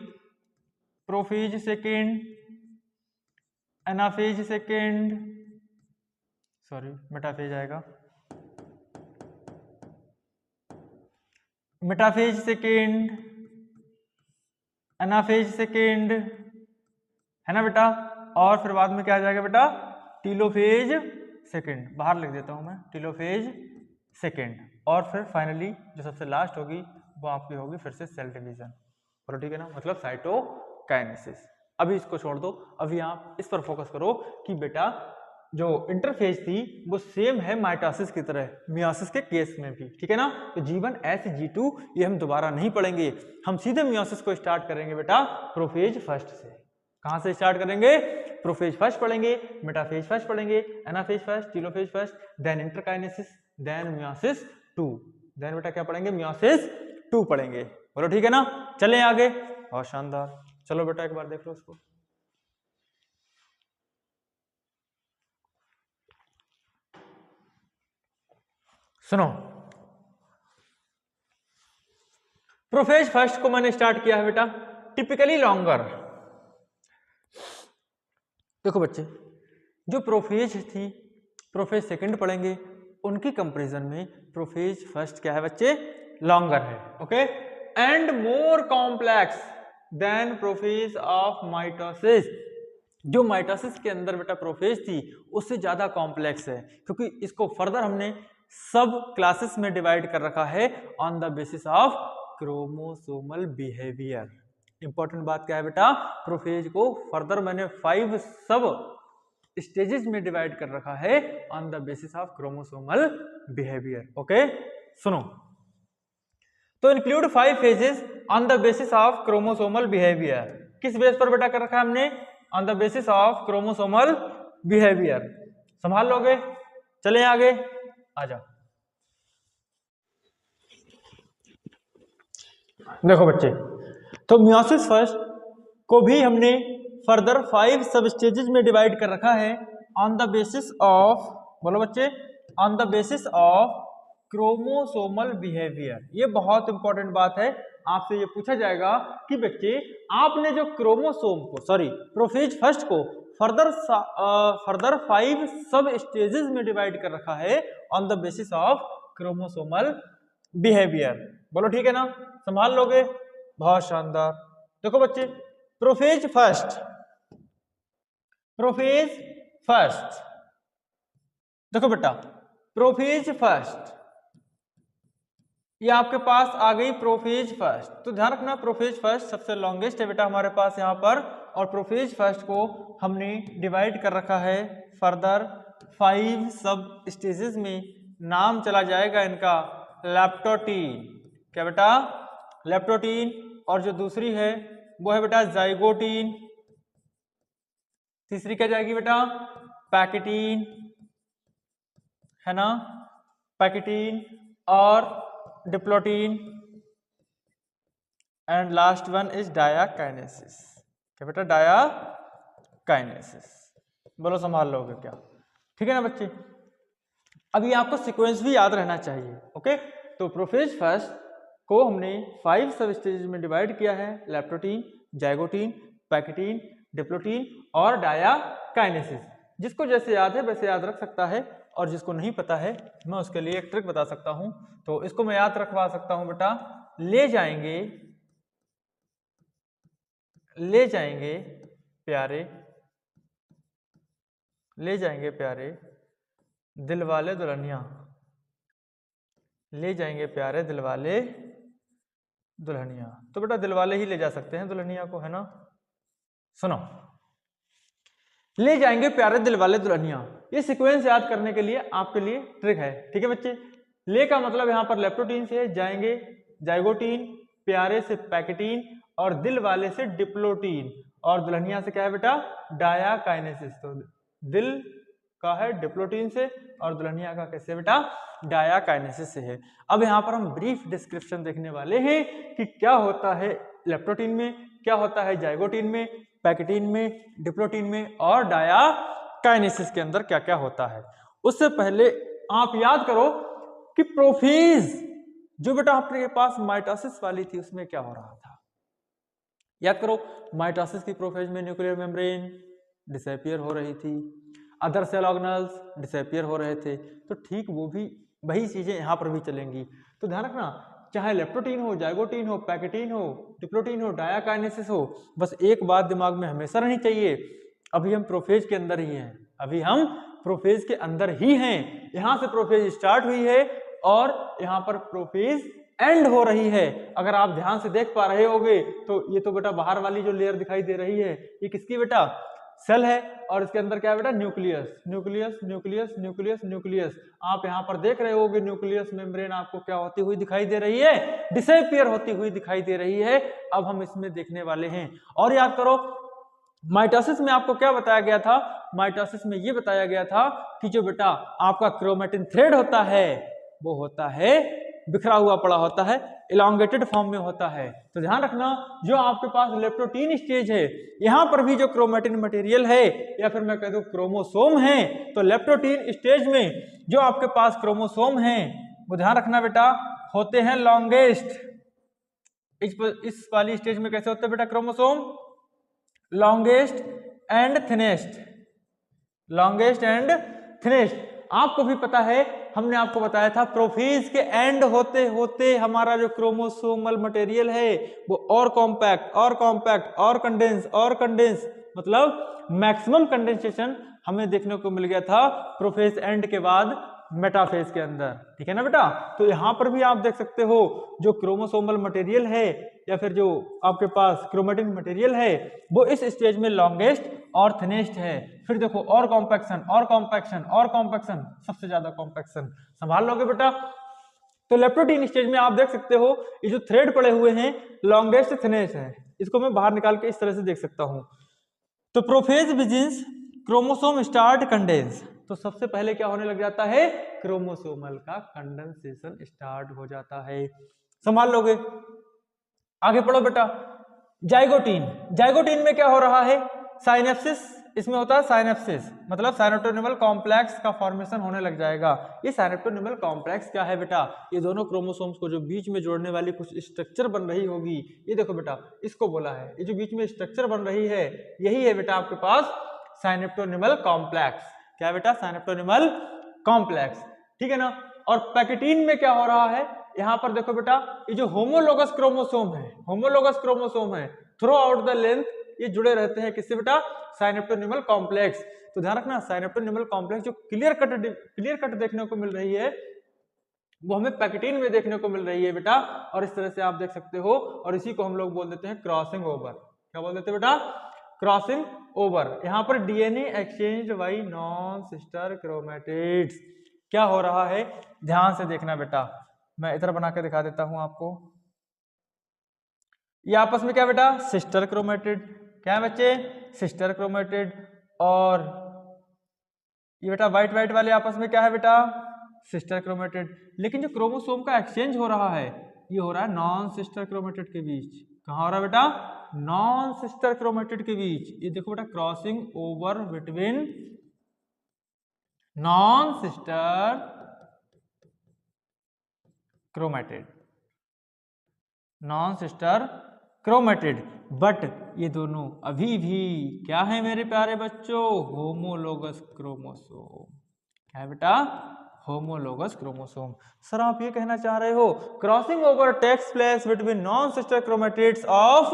prophase second, anaphase second, sorry metaphase आएगा, मेटाफेज सेकेंड, एनाफेज सेकेंड, है ना बेटा। और फिर बाद में क्या आ जाएगा बेटा, टीलोफेज सेकेंड। बाहर लिख देता हूं मैं, टीलोफेज सेकेंड। और फिर फाइनली जो सबसे लास्ट होगी वो आपकी होगी फिर से सेल डिवीजन। बोलो ठीक है ना, मतलब साइटोकाइनेसिस। अभी इसको छोड़ दो, अभी आप इस पर फोकस करो कि बेटा जो इंटरफेज थी वो सेम है माइटोसिस की तरह, मियोसिस के केस में भी, ठीक है ना। तो G1 S G2 ये हम दोबारा नहीं पढ़ेंगे, हम सीधे मियोसिस को स्टार्ट करेंगे बेटा प्रोफेज फर्स्ट से। कहां से स्टार्ट करेंगे, प्रोफेज फर्स्ट पढ़ेंगे, मेटाफेज फर्स्ट पढ़ेंगे, anaphase first, telophase first, then interkinesis, then meiosis two, then बेटा क्या पढ़ेंगे, मियोसिस टू पढ़ेंगे। बोलो ठीक है ना, चलें आगे। बहुत शानदार, चलो बेटा एक बार देख लो इसको। सुनो, प्रोफेज फर्स्ट को मैंने स्टार्ट किया है बेटा टिपिकली लॉन्गर। देखो बच्चे, जो प्रोफेज थी, प्रोफेज सेकंड पढ़ेंगे, उनकी कंपैरिजन में प्रोफेज फर्स्ट क्या है बच्चे, लॉन्गर है, okay, and more complex than prophase of mitosis. जो माइटोसिस के अंदर बेटा प्रोफेज थी उससे ज्यादा कॉम्प्लेक्स है, क्योंकि इसको फर्दर हमने सब क्लासेस में डिवाइड कर रखा है on the basis of chromosomal behaviour. Important बात क्या है बेटा, प्रोफेज को फर्दर मैंने 5 सब स्टेजेस में डिवाइड कर रखा है on the basis of chromosomal behaviour, okay. सुनो, तो include 5 phases on the basis of chromosomal behaviour. किस बेस पर बेटा कर रखा है हमने, on the basis of chromosomal behaviour. संभाल लोगे, चले आगे, आ जाओ। देखो बच्चे, तो मियोसिस फर्स्ट को भी हमने फर्दर 5 सब स्टेजेस में डिवाइड कर रखा है ऑन द बेसिस ऑफ, बोलो बच्चे, on the basis of chromosomal behaviour. ये बहुत इंपॉर्टेंट बात है, आपसे ये पूछा जाएगा कि बच्चे आपने जो क्रोमोसोम को, सॉरी प्रोफेज फर्स्ट को फर्दर 5 सब स्टेजेस में डिवाइड कर रखा है on the basis of chromosomal behaviour. बोलो ठीक है ना, संभाल लोगे, बहुत शानदार। देखो बच्चे, प्रोफेज फर्स्ट, प्रोफेज फर्स्ट, देखो बेटा प्रोफेज फर्स्ट ये आपके पास आ गई प्रोफेज फर्स्ट। तो ध्यान रखना प्रोफेज फर्स्ट सबसे लॉन्गेस्ट है बेटा हमारे पास यहाँ पर, और प्रोफेज फर्स्ट को हमने डिवाइड कर रखा है फर्दर 5 सब स्टेजेस में। नाम चला जाएगा इनका लेप्टोटीन। क्या बेटा? लेप्टोटीन। और जो दूसरी है वो है बेटा जाइगोटीन। तीसरी क्या जाएगी बेटा? पैकेटीन, है ना, पैकेटीन और diplotene, and last one is diakinesis. क्या बेटा? डायाकाइनेसिस। बोलो संभाल लोगे क्या? ठीक है ना बच्चे? अभी आपको सीक्वेंस भी याद रहना चाहिए। ओके, तो प्रोफेज फर्स्ट को हमने 5 सब स्टेजेस में डिवाइड किया है, लेप्टोटीन, जाइगोटीन, पैकेटीन, डिप्लोटीन और डायाकाइनेसिस। जिसको जैसे याद है वैसे याद रख सकता है, और जिसको नहीं पता है मैं उसके लिए एक ट्रिक बता सकता हूं। तो इसको मैं याद रखवा सकता हूं बेटा। ले जाएंगे प्यारे, ले जाएंगे प्यारे दिलवाले दुल्हनिया, ले जाएंगे प्यारे दिलवाले दुल्हनिया। तो बेटा दिलवाले ही ले जा सकते हैं दुल्हनिया को, है ना। सुनो, ले जाएंगे प्यारे दिलवाले दुल्हनिया, ये सीक्वेंस याद करने के लिए आपके लिए ट्रिक है। ठीक है बच्चे? ले का मतलब यहाँ पर लेप्टोटीन से जाएंगे जाइगोटीन, प्यारे से पैकेटीन और दिल वाले से डिप्लोटीन, और दुल्हनिया से क्या है बेटा? डायाकाइनेसिस। तो दिल का है डिप्लोटीन से और दुल्हनिया का कैसे बेटा? डायाकाइनेसिस से है। अब यहाँ पर हम ब्रीफ डिस्क्रिप्शन देखने वाले हैं कि क्या होता है लेप्टोटीन में, क्या होता है जाइगोटीन में, पैकेटीन में, डिप्लोटीन में और डायाकाइनेसिस के अंदर क्या क्या होता है। उससे पहले आप याद करो कि प्रोफेज जो बेटा आपके पास माइटोसिस वाली थी उसमें क्या हो रहा था। याद करो, माइटोसिस की प्रोफेज में न्यूक्लियर मेम्ब्रेन डिसअपियर हो रही थी, अदर सेल ऑर्गेनल्स डिसअपियर हो रहे थे। तो ठीक वो भी वही चीजें यहाँ पर भी चलेंगी। तो ध्यान रखना, चाहे लेप्टोटीन हो, जाइगोटीन हो, पैकेटीन हो, डिप्लोटीन हो, डायाकाइनेसिस हो, बस एक बात दिमाग में हमेशा रहनी चाहिए, अभी हम प्रोफेज के अंदर ही हैं, अभी हम प्रोफेज के अंदर ही हैं। यहां से प्रोफेज स्टार्ट हुई है और यहां पर प्रोफेज एंड हो रही है। अगर आप ध्यान से देख पा रहे होगे तो ये तो बेटा बाहर वाली जो लेयर दिखाई दे रही है ये किसकी बेटा? सेल है, और इसके अंदर क्या है बेटा? Nucleus, nucleus, nucleus, nucleus, nucleus. आप यहाँ पर देख रहे होगे न्यूक्लियस मेम्ब्रेन आपको क्या होती हुई दिखाई दे रही है? डिसअपियर होती हुई दिखाई दे रही है। अब हम इसमें देखने वाले हैं। और याद करो, माइटोसिस में आपको क्या बताया गया था? माइटोसिस में ये बताया गया था कि जो बेटा आपका क्रोमेटिन थ्रेड होता है वो होता है बिखरा हुआ पड़ा होता है, इलांगेटेड फॉर्म में होता है। तो ध्यान रखना, जो आपके पास लेप्टोटीन स्टेज है, यहां पर भी जो क्रोमेटिन मटेरियल है या फिर मैं कह दूं क्रोमोसोम है, तो लेप्टोटीन स्टेज में जो आपके पास क्रोमोसोम है वो ध्यान रखना बेटा होते हैं लॉन्गेस्ट। इस वाली स्टेज में कैसे होते हैं बेटा chromosome? Longest and thinnest, longest and thinnest. आपको भी पता है, हमने आपको बताया था प्रोफेज के एंड होते होते हमारा जो क्रोमोसोमल मटेरियल है वो और कॉम्पैक्ट और कॉम्पैक्ट और कंडेंस मतलब मैक्सिमम कंडेंसेशन हमें देखने को मिल गया था प्रोफेज एंड के बाद मेटाफेज के अंदर। ठीक है ना बेटा? तो यहां पर भी आप देख सकते हो जो क्रोमोसोमल मटेरियल है या फिर जो आपके पास क्रोमेटिन मटेरियल है वो इस स्टेज में लॉन्गेस्ट और थिनेस्ट है। फिर देखो और कॉम्पैक्शन और कॉम्पैक्शन और कॉम्पैक्शन, सबसे ज्यादा कॉम्पैक्शन। संभाल लोगे बेटा? तो लेप्टोटीन स्टेज में आप देख सकते हो ये जो थ्रेड पड़े हुए हैं लॉन्गेस्ट थिनेस्ट है। इसको मैं बाहर निकाल के इस तरह से देख सकता हूं। तो prophase begins, chromosome start condense. तो सबसे पहले क्या होने लग जाता है? क्रोमोसोमल का कंडेंसेशन स्टार्ट हो जाता है। संभाल लोगे? आगे पढ़ो बेटा। जाइगोटीन, जाइगोटीन में क्या हो रहा है? साइनेप्सिस, इसमें होता है साइनेप्सिस, मतलब साइनेप्टोनिमल कॉम्प्लेक्स का फॉर्मेशन होने लग जाएगा। ये साइनेप्टोनिमल कॉम्प्लेक्स क्या है बेटा? ये दोनों क्रोमोसोम्स को जो बीच में जोड़ने वाली कुछ स्ट्रक्चर बन रही होगी, ये देखो बेटा इसको बोला है, ये जो बीच में स्ट्रक्चर बन रही है यही है बेटा आपके पास साइनेप्टोनिमल कॉम्प्लेक्स। क्या है बेटा? Synaptonemal complex. ठीक है ना? और पैकेटीन में क्या हो रहा है? यहां पर देखो बेटा ये जो होमोलोगस क्रोमोसोम है, होमोलोगस क्रोमोसोम है, थ्रू आउट द लेंथ ये जुड़े रहते हैं किससे बेटा? Synaptonemal complex. तो ध्यान रखना साइनेप्टोनिमल कॉम्प्लेक्स जो क्लियर कट देखने को मिल रही है वो हमें पैकेटीन में देखने को मिल रही है बेटा, और इस तरह से आप देख सकते हो, और इसी को हम लोग बोल देते हैं क्रॉसिंग ओवर। क्या बोल देते हैं बेटा? Crossing over. यहाँ पर DNA exchange by non sister chromatids. क्या हो रहा है ध्यान से देखना बेटा, मैं इधर बना के दिखा देता हूं आपको। ये आपस में क्या बेटा? Sister chromatid. क्या है बच्चे? Sister chromatid. और ये बेटा व्हाइट व्हाइट वाले आपस में क्या है बेटा? Sister chromatid. लेकिन जो क्रोमोसोम का एक्सचेंज हो रहा है ये हो रहा है नॉन सिस्टर क्रोमेटिड के बीच। कहां हो रहा है बेटा? नॉन सिस्टर क्रोमेटिड के बीच। ये देखो बेटा, crossing over between non sister chromatid, non sister chromatid. But ये दोनों अभी भी क्या है मेरे प्यारे बच्चों? Homologous chromosome. क्या है बेटा? Homologous chromosome. सर आप ये कहना चाह रहे हो crossing over takes place between non sister chromatids of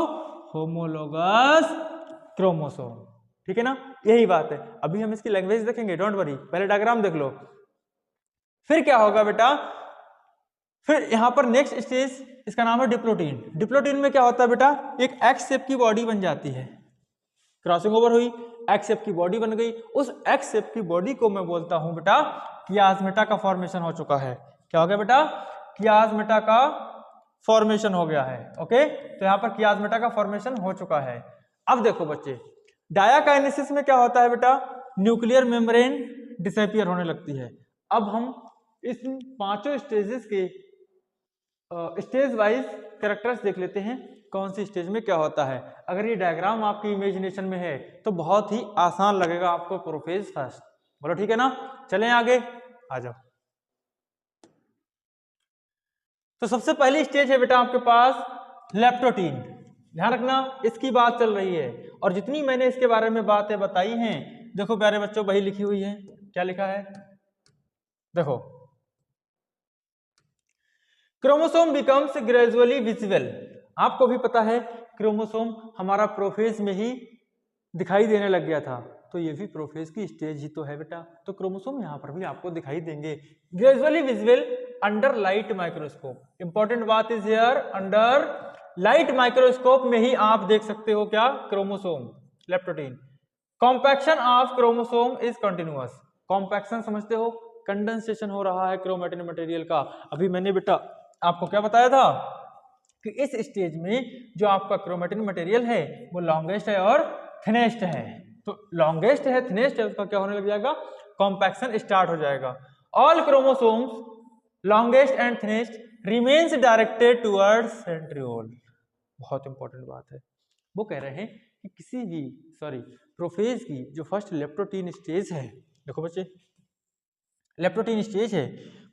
homologous chromosome. ठीक है ना? यही बात है। अभी हम इसकी लैंग्वेज देखेंगे, डोंट वरी, पहले डायग्राम देख लो। फिर क्या होगा बेटा? फिर यहां पर नेक्स्ट स्टेज इसका नाम है डिप्लोटीन। डिप्लोटीन में क्या होता है बेटा? एक एक्स शेप की बॉडी बन जाती है। क्रॉसिंग ओवर हुई, एक्स शेप की बॉडी बन गई। उस एक्स शेप की बॉडी को मैं बोलता हूं बेटा कियास्मेटा का फॉर्मेशन हो चुका है। क्या हो गया बेटा? कियास्मेटा का फॉर्मेशन हो गया है। ओके, तो यहां पर कियास्मेटा का फॉर्मेशन हो चुका है। अब देखो बच्चे, डायाकाइनेसिस में क्या होता है बेटा? न्यूक्लियर मेम्ब्रेन डिसअपीयर होने लगती है। अब हम इस पांचों स्टेजेस के स्टेज वाइज कैरेक्टर्स देख लेते हैं, कौन सी स्टेज में क्या होता है। अगर ये डायग्राम आपकी इमेजिनेशन में है तो बहुत ही आसान लगेगा आपको प्रोफेज फर्स्ट। बोलो ठीक है ना? चलें आगे, आ जाओ। तो सबसे पहली स्टेज है बेटा आपके पास लेप्टोटीन। ध्यान रखना, इसकी बात चल रही है, और जितनी मैंने इसके बारे में बातें बताई हैं, देखो प्यारे बच्चों वही लिखी हुई है। क्या लिखा है देखो, क्रोमोसोम बिकम्स ग्रेजुअली विजिबल। आपको भी पता है क्रोमोसोम हमारा प्रोफेज में ही दिखाई देने लग गया था, तो ये भी प्रोफेज की स्टेज ही तो है बेटा। तो क्रोमोसोम यहाँ पर भी आपको दिखाई देंगे gradually visible under light microscope. Important बात is here, under light microscope में ही आप देख सकते हो क्या? Chromosome, leptotene. Compaction of chromosome is continuous. Compaction समझते हो? कंडेंसेशन हो रहा है क्रोमैटिन मटेरियल का। अभी मैंने बेटा आपको क्या बताया था कि इस स्टेज में जो आपका क्रोमैटिन मटेरियल है वो लॉन्गेस्ट है और थिनेस्ट है। तो लॉन्गेस्ट है, थिनेस्ट है, उसका क्या होने लग जाएगा? कॉम्पैक्शन स्टार्ट हो जाएगा। All chromosomes longest and thinnest remains directed towards centriole. बहुत इंपॉर्टेंट बात है। वो कह रहे हैं कि किसी भी प्रोफेज की जो फर्स्ट लेप्टोटीन स्टेज है, देखो बच्चे लेप्टोटीन स्टेज है,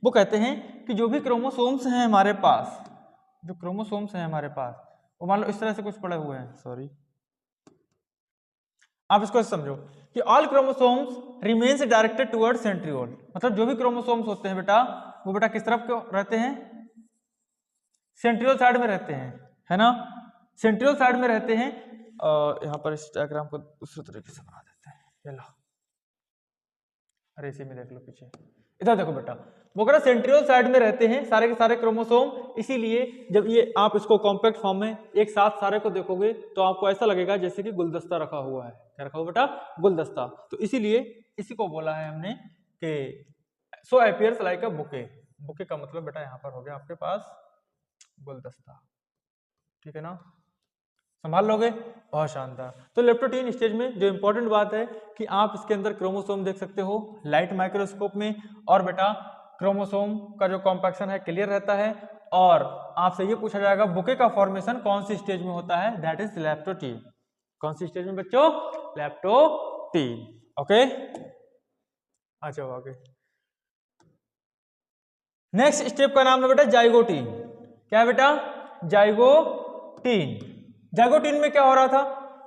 वो कहते हैं कि जो भी क्रोमोसोम्स हैं हमारे पास, जो क्रोमोसोम्स हैं हमारे पास, वो मान लो इस तरह से कुछ पड़े हुए हैं, आप इसको समझो कि all chromosomes remains directed towards centriole. मतलब जो भी क्रोमोसोम्स होते हैं बेटा, वो बेटा किस तरफ क्यों रहते हैं? सेंट्रियोल साइड में रहते हैं, है ना? सेंट्रियोल साइड में रहते हैं। यहाँ पर इस डायग्राम को दूसरे तरीके से बना देते हैं। ये लो, अरे इसी में देख लो पीछे, इधर देखो बेटा, वो कह रहा सेंट्रियोल साइड में रहते हैं सारे के सारे क्रोमोसोम। इसीलिए जब ये आप इसको कॉम्पैक्ट फॉर्म में एक साथ सारे को देखोगे तो आपको ऐसा लगेगा जैसे कि गुलदस्ता रखा हुआ है। क्या रखा हुआ बेटा? गुलदस्ता। तो इसीलिए इसी को बोला है हमने कि so appears like a bouquet. Bouquet का मतलब बेटा यहाँ पर हो गया आपके पास गुलदस्ता। ठीक है ना? संभाल लोगे? बहुत शानदार। तो लेप्टोटीन स्टेज में जो इंपॉर्टेंट बात है कि आप इसके अंदर क्रोमोसोम देख सकते हो लाइट माइक्रोस्कोप में, और बेटा क्रोमोसोम का जो कॉम्पैक्शन है क्लियर रहता है। और आपसे ये पूछा जाएगा बुके का फॉर्मेशन कौन सी स्टेज में होता है? That is leptotene. कौन सी स्टेज में बच्चों? लेप्टोटीन। ओके, आ जाओ आगे। नेक्स्ट स्टेप का नाम है बेटा जाइगोटीन। क्या है बेटा? जाइगोटीन। जाइगोटीन में क्या हो रहा था?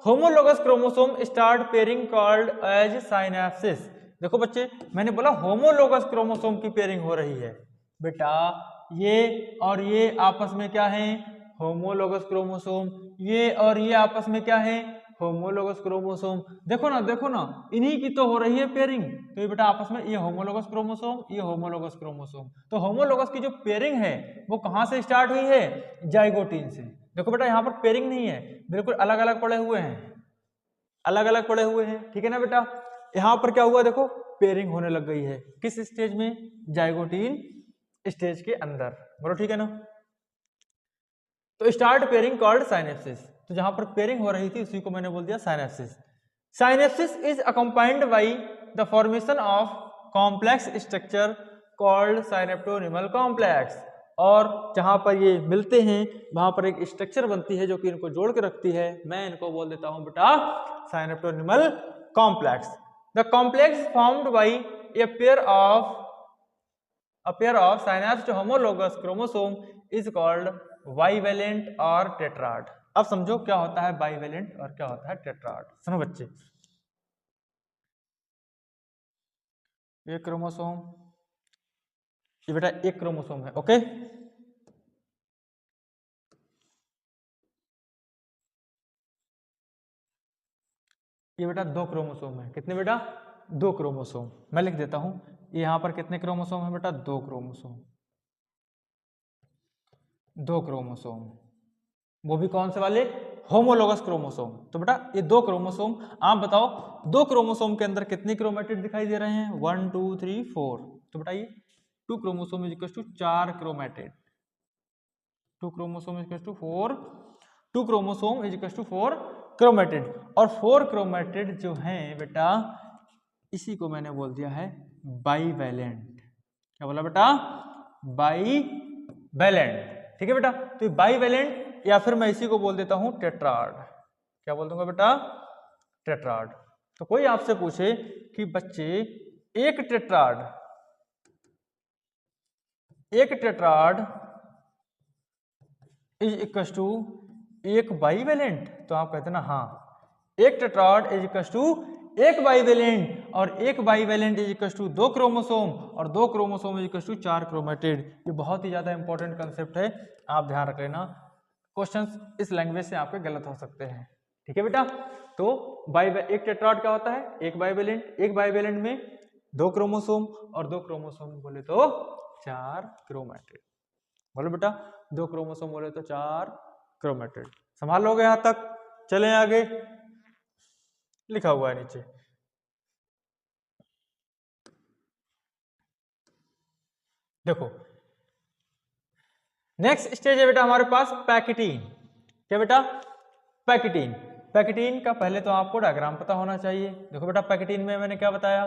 Homologous chromosome start pairing called as synapsis. देखो बच्चे, मैंने बोला होमोलोगस क्रोमोसोम की पेयरिंग हो रही है बेटा। ये और ये आपस में क्या है? Homologous chromosome. ये और ये आपस में क्या है? Homologous chromosome. देखो ना इन्हीं की तो हो रही है पेयरिंग। तो ये बेटा आपस में ये होमोलोगस क्रोमोसोम, ये होमोलोगस क्रोमोसोम। तो होमोलोगस की जो पेयरिंग है वो कहां से स्टार्ट हुई है? जाइगोटीन से। देखो बेटा यहाँ पर पेयरिंग नहीं है, बिल्कुल अलग अलग पड़े हुए हैं, अलग अलग पड़े हुए हैं, ठीक है ना बेटा। यहाँ पर क्या हुआ देखो, पेयरिंग होने लग गई है। किस स्टेज में? जाइगोटीन स्टेज के अंदर। बोलो ठीक है ना। तो स्टार्ट पेयरिंग कॉल्ड साइनेप्सिस। तो जहां पर पेयरिंग हो रही थी उसी को मैंने बोल दिया synapsis. Synapsis is accompanied by the formation of complex structure called synaptonemal complex. और जहां पर ये मिलते हैं वहां पर एक स्ट्रक्चर बनती है जो कि इनको जोड़ के रखती है। मैं इनको बोल देता हूं बेटा synaptonemal complex. The complex formed by a pair of synapsed homologous chromosome is called bivalent और टेट्राड। अब समझो क्या होता है बाइवेलेंट और क्या होता है टेट्राड। सुनो बच्चे, एक क्रोमोसोम, ये बेटा एक क्रोमोसोम है, ओके। ये बेटा दो क्रोमोसोम है। कितने बेटा? दो क्रोमोसोम। मैं लिख देता हूं, यहां पर कितने क्रोमोसोम है बेटा? दो क्रोमोसोम। दो क्रोमोसोम, वो भी कौन से वाले? Homologous chromosome. तो बेटा ये दो क्रोमोसोम, आप बताओ दो क्रोमोसोम के अंदर कितनी क्रोमेटिड दिखाई दे रहे हैं? 1 2 3 4। तो बताइए 2 chromosome is equal to 4 chromatid, 2 chromosome is equal to 4, 2 chromosome is equal to 4 chromatid. और 4 क्रोमेटिड जो हैं बेटा, इसी को मैंने बोल दिया है बाईवैलेंट। क्या बोला बेटा? बाईवैलेंट, ठीक है बेटा। तो बाईवैलेंट या फिर मैं इसी को बोल देता हूं टेट्राड। क्या बोल दूंगा बेटा? टेट्राड। तो कोई आपसे पूछे कि बच्चे एक टेट्राड इज इक्वल टू एक बाईवैलेंट, तो आप कहते ना हाँ, एक टेट्राड इज इक्वल टू एक बाईवैलेंट, और एक बाईवैलेंट इज इक्वल टू दो क्रोमोसोम, और दो chromosome is equal to 4 chromatid. ये बहुत ही ज्यादा इंपॉर्टेंट कंसेप्ट है, आप ध्यान रख लेना। क्वेश्चंस इस लैंग्वेज से आपके गलत हो सकते हैं, ठीक है बेटा। तो एक टेट्राड क्या होता है? एक बाईवैलेंट में दो क्रोमोसोम, और दो क्रोमोसोम बोले तो 4 क्रोमेटिड। बोलो बेटा दो क्रोमोसोम बोले तो 4 क्रोमेटिड। संभाल लोगे यहां तक? चलें आगे, लिखा हुआ है नीचे। देखो नेक्स्ट स्टेज है बेटा हमारे पास पैकिटीन। क्या बेटा? पैकिटीन। पैकिटीन का पहले तो आपको डायग्राम पता होना चाहिए। देखो बेटा पैकिटीन में मैंने क्या बताया,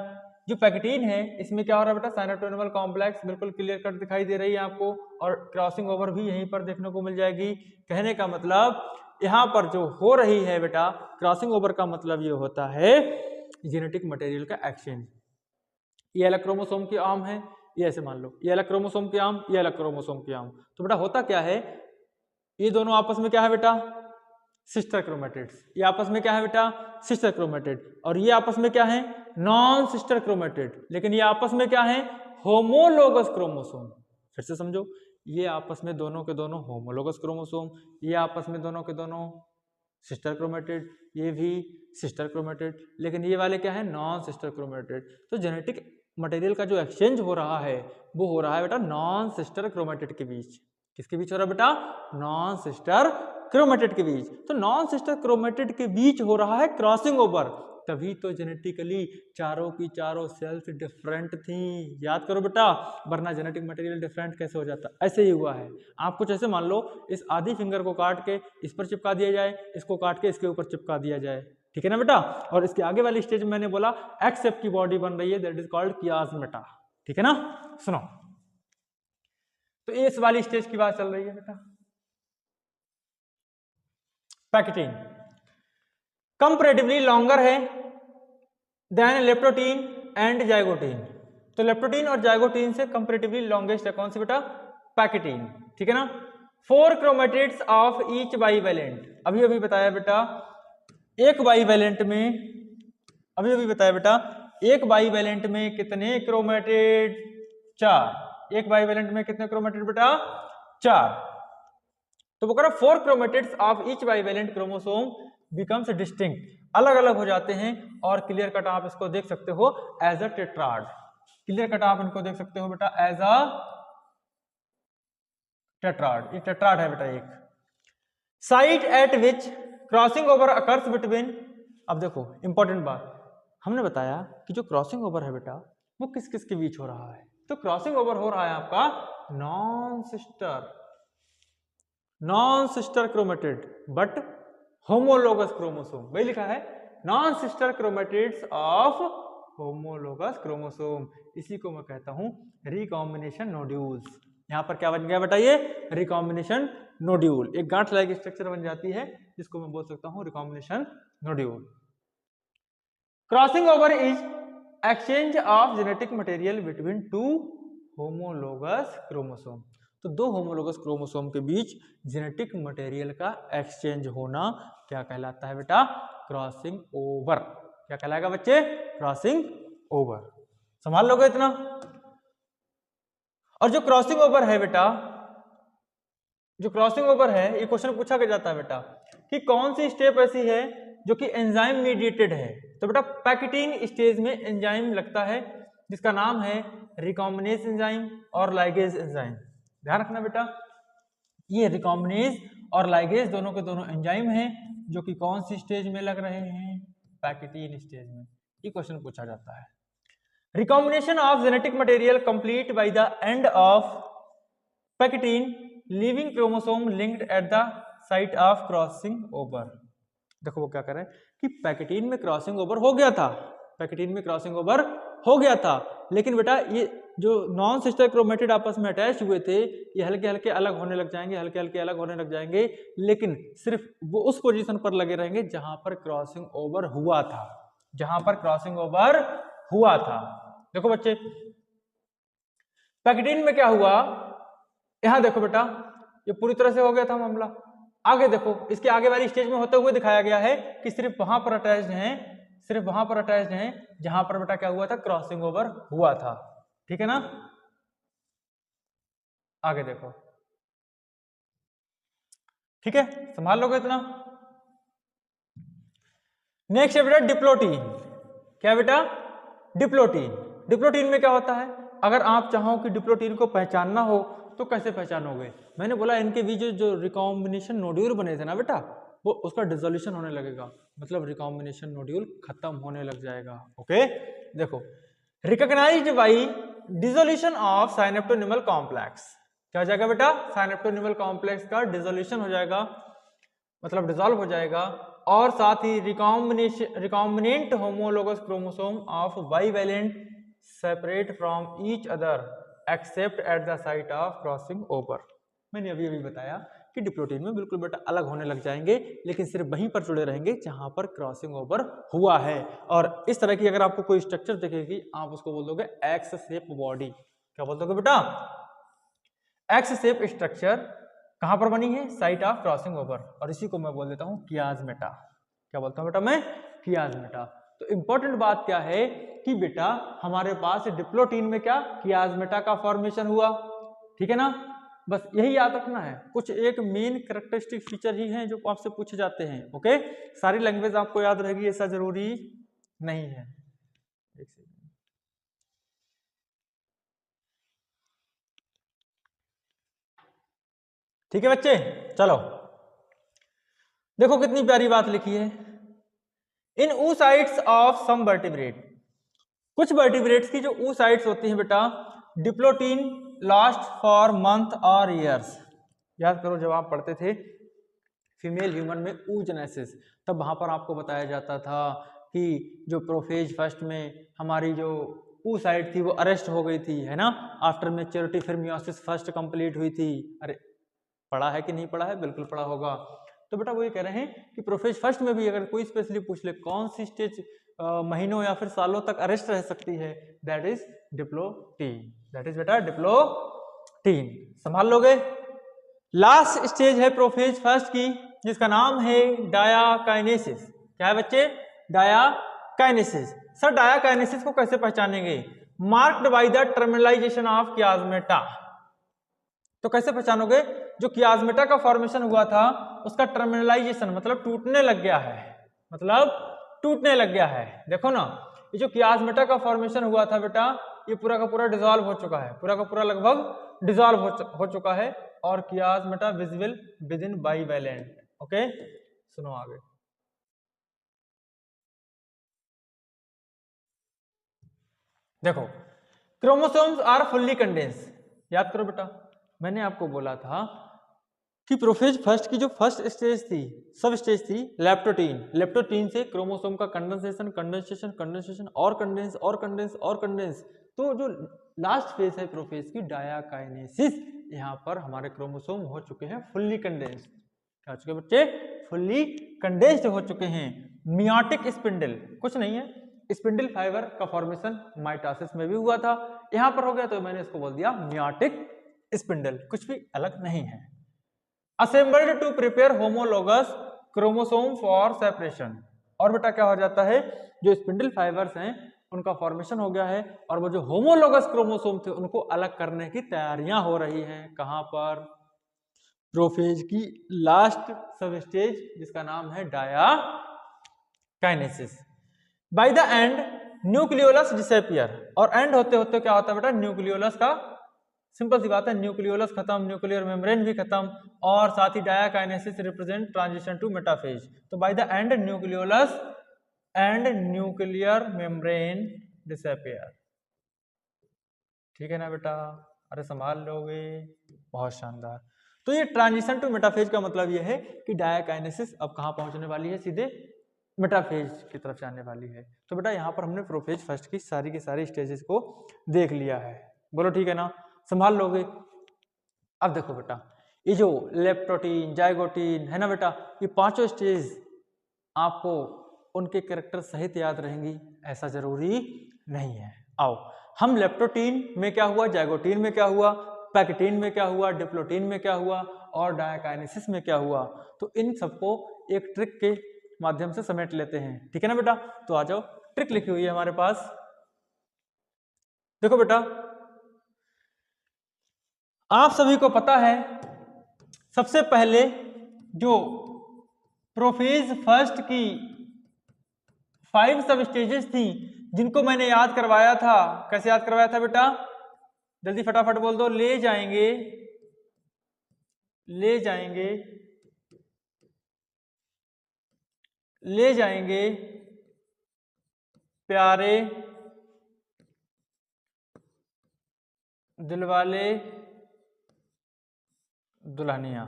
जो पैकिटीन है इसमें क्या हो रहा है बेटा? साइनेप्टोनिमल कॉम्प्लेक्स बिल्कुल क्लियर कट दिखाई दे रही है आपको, और क्रॉसिंग ओवर भी यहीं पर देखने को मिल जाएगी। कहने का मतलब यहाँ पर जो हो रही है बेटा क्रॉसिंग ओवर का मतलब ये होता है जेनेटिक मटेरियल का एक्सचेंज। ये अलग क्रोमोसोम की आर्म है, ये ऐसे मान लो, ये अलग क्रोमोसोम की आर्म, ये अलग क्रोमोसोम की आर्म। तो बेटा होता क्या है, ये दोनों आपस में क्या है बेटा? Sister chromatids. ये आपस में क्या है बेटा? Sister chromatid. और ये आपस में क्या है? Non sister chromatid. लेकिन ये आपस में क्या है? Homologous chromosome. फिर से समझो, ये आपस में दोनों के दोनों होमोलोगस क्रोमोसोम, ये आपस में दोनों के दोनों सिस्टर क्रोमेटिड, ये भी सिस्टर क्रोमेटिड, लेकिन ये वाले क्या है? Non sister chromatid. तो जेनेटिक मटेरियल का जो एक्सचेंज हो रहा है वो हो रहा है बेटा नॉन सिस्टर क्रोमेटिड के बीच। किसके बीच हो रहा है बेटा? नॉन सिस्टर क्रोमेटिड के बीच। तो नॉन सिस्टर क्रोमेटिड के बीच हो रहा है क्रॉसिंग ओवर, तभी तो जेनेटिकली चारों की चारों सेल्स डिफरेंट थी। याद करो बेटा, वरना जेनेटिक मटेरियल डिफरेंट कैसे हो जाता? ऐसे ही हुआ है। आप कुछ ऐसे मान लो, इस आधी फिंगर को काट के इस पर चिपका दिया जाए, इसको काट के इसके ऊपर चिपका दिया जाए, ठीक है ना बेटा। और इसके आगे वाली स्टेज में मैंने बोला एक्स शेप की बॉडी बन रही है, दैट इज कॉल्ड कियास्मेटा, ठीक है ना। सुनो, तो इस वाली स्टेज की बात चल रही है बेटा। पैकेटिन कंपैरेटिवली लॉन्गर है देन लेप्टोटीन एंड जाइगोटीन। तो लेप्टोटीन और जाइगोटीन से कंपैरेटिवली लॉन्गेस्ट है कौन सी बेटा? पैकेटीन, ठीक है ना। 4 क्रोमेटिड्स ऑफ ईच बाईवैलेंट। अभी अभी बताया बेटा एक बाईवैलेंट में, एक बाईवैलेंट में कितने क्रोमेटिड? 4। एक बाईवैलेंट में कितने क्रोमेटिड बेटा? 4। तो वो कह रहा 4 chromatids of each bivalent chromosome becomes distinct, अलग अलग हो जाते हैं। और क्लियर कट आप इसको देख सकते हो as a tetrad, clear cut आप इनको देख सकते हो बेटा एज अ टेट्राड, ये टेट्राड है बेटा एक। Site at which crossing over occurs between, अब देखो इंपॉर्टेंट बात, हमने बताया कि जो क्रॉसिंग ओवर है बेटा वो किस किस के बीच हो रहा है, तो क्रॉसिंग ओवर हो रहा है आपका non sister chromatid but homologous chromosome, वही लिखा है non sister chromatids of homologous chromosome, इसी को मैं कहता हूं रिकॉम्बिनेशन नोड्यूल्स। यहां पर क्या बन गया बताइए, रिकॉम्बिनेशन नोड्यूल, एक गांठ लाइक स्ट्रक्चर बन जाती है जिसको मैं बोल सकता हूं recombination nodule. Crossing over is exchange of genetic material between two homologous chromosome, तो दो होमोलोगस क्रोमोसोम के बीच जेनेटिक मटेरियल का एक्सचेंज होना क्या कहलाता है बेटा, क्रॉसिंग ओवर। क्या कहलाएगा बच्चे, क्रॉसिंग ओवर, संभाल लोगे इतना। और जो क्रॉसिंग ओवर है बेटा, जो क्रॉसिंग ओवर है, ये क्वेश्चन पूछा गया जाता है बेटा कि कौन सी स्टेप ऐसी है जो कि एंजाइम मीडिएटेड है, तो बेटा पैकेटिन स्टेज में एंजाइम लगता है जिसका नाम है रिकॉम्बिनेज एंजाइम और लाइगेज एंजाइम। ध्यान रखना बेटा, ये रिकॉम्बिनेज और लाइगेज दोनों के दोनों एंजाइम हैं जो कि कौन सी स्टेज में लग रहे हैं, पैकेटिन स्टेज में, ये क्वेश्चन पूछा जाता है। Recombination of genetic material complete bye the end of pachytene leaving chromosome linked eight the site of crossing over. देखो वो क्या कर रहे हैं कि पैकेटिन में क्रॉसिंग ओवर हो गया था, पैकेटिन में क्रॉसिंग ओवर हो गया था, लेकिन बेटा ये जो नॉन सिस्टर क्रोमेटिड आपस में अटैच हुए थे ये हल्के हल्के अलग होने लग जाएंगे, हल्के हल्के अलग होने लग जाएंगे, लेकिन सिर्फ वो उस पोजीशन पर लगे रहेंगे जहां पर क्रॉसिंग ओवर हुआ था, जहां पर क्रॉसिंग ओवर हुआ था। देखो बच्चे पैकेटिन में क्या हुआ, यहां देखो बेटा ये पूरी तरह से हो गया था मामला। आगे देखो इसके आगे वाली स्टेज में होते हुए दिखाया गया है कि सिर्फ वहां पर अटैच्ड हैं, सिर्फ वहां पर अटैच्ड हैं जहां पर बेटा क्या हुआ था, क्रॉसिंग ओवर हुआ था। ठीक है ना, आगे देखो, ठीक है, संभाल लोगे इतना। नेक्स्ट है बेटा डिप्लोटीन। क्या बेटा, डिप्लोटीन। डिप्लोटीन में क्या होता है, अगर आप चाहो कि डिप्लोटीन को पहचानना हो तो कैसे पहचानोगे, मैंने बोला इनके बीच जो रिकॉम्बिनेशन नोड्यूल बने थे ना बेटा, वो उसका डिसोल्यूशन होने लगेगा, मतलब रिकॉम्बिनेशन नोड्यूल खत्म होने लग जाएगा। ओके देखो, recognized by dissolution of synaptonemal complex, क्या हो जाएगा बेटा, साइनेप्टोनिमल कॉम्प्लेक्स का डिसोल्यूशन हो जाएगा, मतलब डिसॉल्व हो जाएगा, और साथ ही recombinant homologous chromosome of bivalent separate from each other except at the site of crossing over. मैंने अभी अभी बताया कि डिप्लोटीन में बिल्कुल बेटा अलग होने लग जाएंगे, लेकिन सिर्फ वहीं पर जुड़े रहेंगे जहां पर क्रॉसिंग ओवर हुआ है। और इस तरह की अगर आपको कोई स्ट्रक्चर दिखेगी आप उसको बोल दोगे एक्स शेप बॉडी। क्या बोल दोगे बेटा, एक्स शेप स्ट्रक्चर कहां पर बनी है, साइट ऑफ क्रॉसिंग ओवर, और इसी को मैं बोल देता हूं कियाज्मेटा। क्या बोलता हूं बेटा मैं, कियाज्मेटा। तो इंपॉर्टेंट बात क्या है कि बेटा हमारे पास डिप्लोटीन में क्या, कियाज्मेटा का फॉर्मेशन हुआ। ठीक है ना, बस यही याद रखना है, कुछ एक मेन कैरेक्टरिस्टिक फीचर ही हैं जो आपसे पूछे जाते हैं। ओके, सारी लैंग्वेज आपको याद रहेगी ऐसा जरूरी नहीं है। ठीक है बच्चे, चलो देखो कितनी प्यारी बात लिखी है, इन oocytes ऑफ सम वर्टिब्रेट, कुछ वर्टिब्रेट्स की जो oocytes होती हैं बेटा, डिप्लोटीन लास्ट फॉर मंथ और ईयर्स। याद करो जब आप पढ़ते थे फीमेल ह्यूमन में oogenesis, तब वहां पर आपको बताया जाता था कि जो प्रोफेज फर्स्ट में हमारी जो oocyte थी वो अरेस्ट हो गई थी, है ना, आफ्टर मैच्योरिटी फिर मियोसिस फर्स्ट कंप्लीट हुई थी। अरे पढ़ा है कि नहीं पढ़ा है, बिल्कुल पढ़ा होगा। तो बेटा वो ये कह रहे हैं कि प्रोफेज फर्स्ट में भी अगर कोई स्पेशली पूछ ले कौन सी स्टेज महीनों या फिर सालों तक अरेस्ट रह सकती है, that is diplotene, that is बेटा डिप्लोटीन। संभाल लोगे। लास्ट स्टेज है प्रोफेज फर्स्ट की जिसका नाम है डायाकाइनेसिस। क्या है बच्चे, डायाकाइनेसिस। सर डायाकाइनेसिस को कैसे पहचानेंगे, marked by the terminalization of chiasmata. तो कैसे पहचानोगे? जो कियास्मेटा का फॉर्मेशन हुआ था उसका टर्मिनलाइजेशन मतलब टूटने लग गया है, मतलब टूटने लग गया है। देखो ना, ये जो कियास्मेटा का फॉर्मेशन हुआ था बेटा, ये पूरा का पूरा डिसॉल्व हो चुका है, पूरा का पूरा लगभग डिसॉल्व हो चुका है, और chiasmata visible within bivalent. Okay, सुनो आगे। देखो, क्रोमोसोम्स आर फुल्ली कंडेंस। याद करो बेटा, मैंने आपको बोला था कि प्रोफेज फर्स्ट की जो फर्स्ट स्टेज थी, सब स्टेज थी लेप्टोटीन। लेप्टोटीन से क्रोमोसोम का कंडेंसेशन, कंडेंसेशन, कंडेंसेशन और कंडेंस और कंडेंस और कंडेंस। तो जो लास्ट फेज है प्रोफेज की, डायाकाइनेसिस, यहाँ पर हमारे क्रोमोसोम हो चुके हैं फुल्ली कंडेंस्ड। क्या हो चुके बच्चे? फुल्ली कंडेंस्ड हो चुके हैं। मियोटिक स्पिंडल कुछ नहीं है, स्पिंडल फाइबर का फॉर्मेशन माइटोसिस में भी हुआ था, यहां पर हो गया तो मैंने इसको बोल दिया मियोटिक स्पिंडल, कुछ भी अलग नहीं है। Assembled to prepare homologous chromosome for separation. और बेटा क्या हो जाता है, जो स्पिंडल फाइबर्स हैं उनका फॉर्मेशन हो गया है, और वो जो होमोलोगस क्रोमोसोम थे उनको अलग करने की तैयारियां हो रही हैं। कहां पर? प्रोफेज की लास्ट सब स्टेज जिसका नाम है diakinesis. By the end nucleolus disappear. और एंड होते होते क्या होता है बेटा? न्यूक्लियोलस का, सिंपल सी बात है, न्यूक्लियोलस खत्म, न्यूक्लियर मेम्ब्रेन भी खत्म, और साथ ही डायाकाइनेसिस रिप्रेजेंट ट्रांजिशन टू मेटाफेज। तो bye the end nucleolus and nuclear membrane disappear. ठीक है ना बेटा? अरे संभाल लोगे, बहुत शानदार। तो ये ट्रांजिशन टू मेटाफेज का मतलब ये है कि डायाकाइनेसिस अब कहां पहुंचने वाली है? सीधे मेटाफेज की तरफ जाने वाली है। तो बेटा यहाँ पर हमने प्रोफेज फर्स्ट की सारी स्टेजेस को देख लिया है। बोलो ठीक है ना? संभाल लोगे? अब देखो बेटा, ये जो लेप्टोटीन, जाइगोटीन है ना बेटा, ये पांचों स्टेज आपको उनके कैरेक्टर सहित याद रहेंगी ऐसा जरूरी नहीं है। आओ, हम लेप्टोटीन में क्या हुआ, जाइगोटीन में क्या हुआ, पैक्टीन में क्या हुआ, डिप्लोटीन में क्या हुआ, और डायाकाइनेसिस में क्या हुआ, तो इन सबको एक ट्रिक के माध्यम से समेट लेते हैं। ठीक है ना बेटा? तो आ जाओ, ट्रिक लिखी हुई है हमारे पास। देखो बेटा, आप सभी को पता है सबसे पहले जो प्रोफेज फर्स्ट की 5 सब स्टेजेस थी जिनको मैंने याद करवाया था। कैसे याद करवाया था बेटा? जल्दी फटाफट बोल दो। ले जाएंगे प्यारे दिलवाले दुल्हनिया।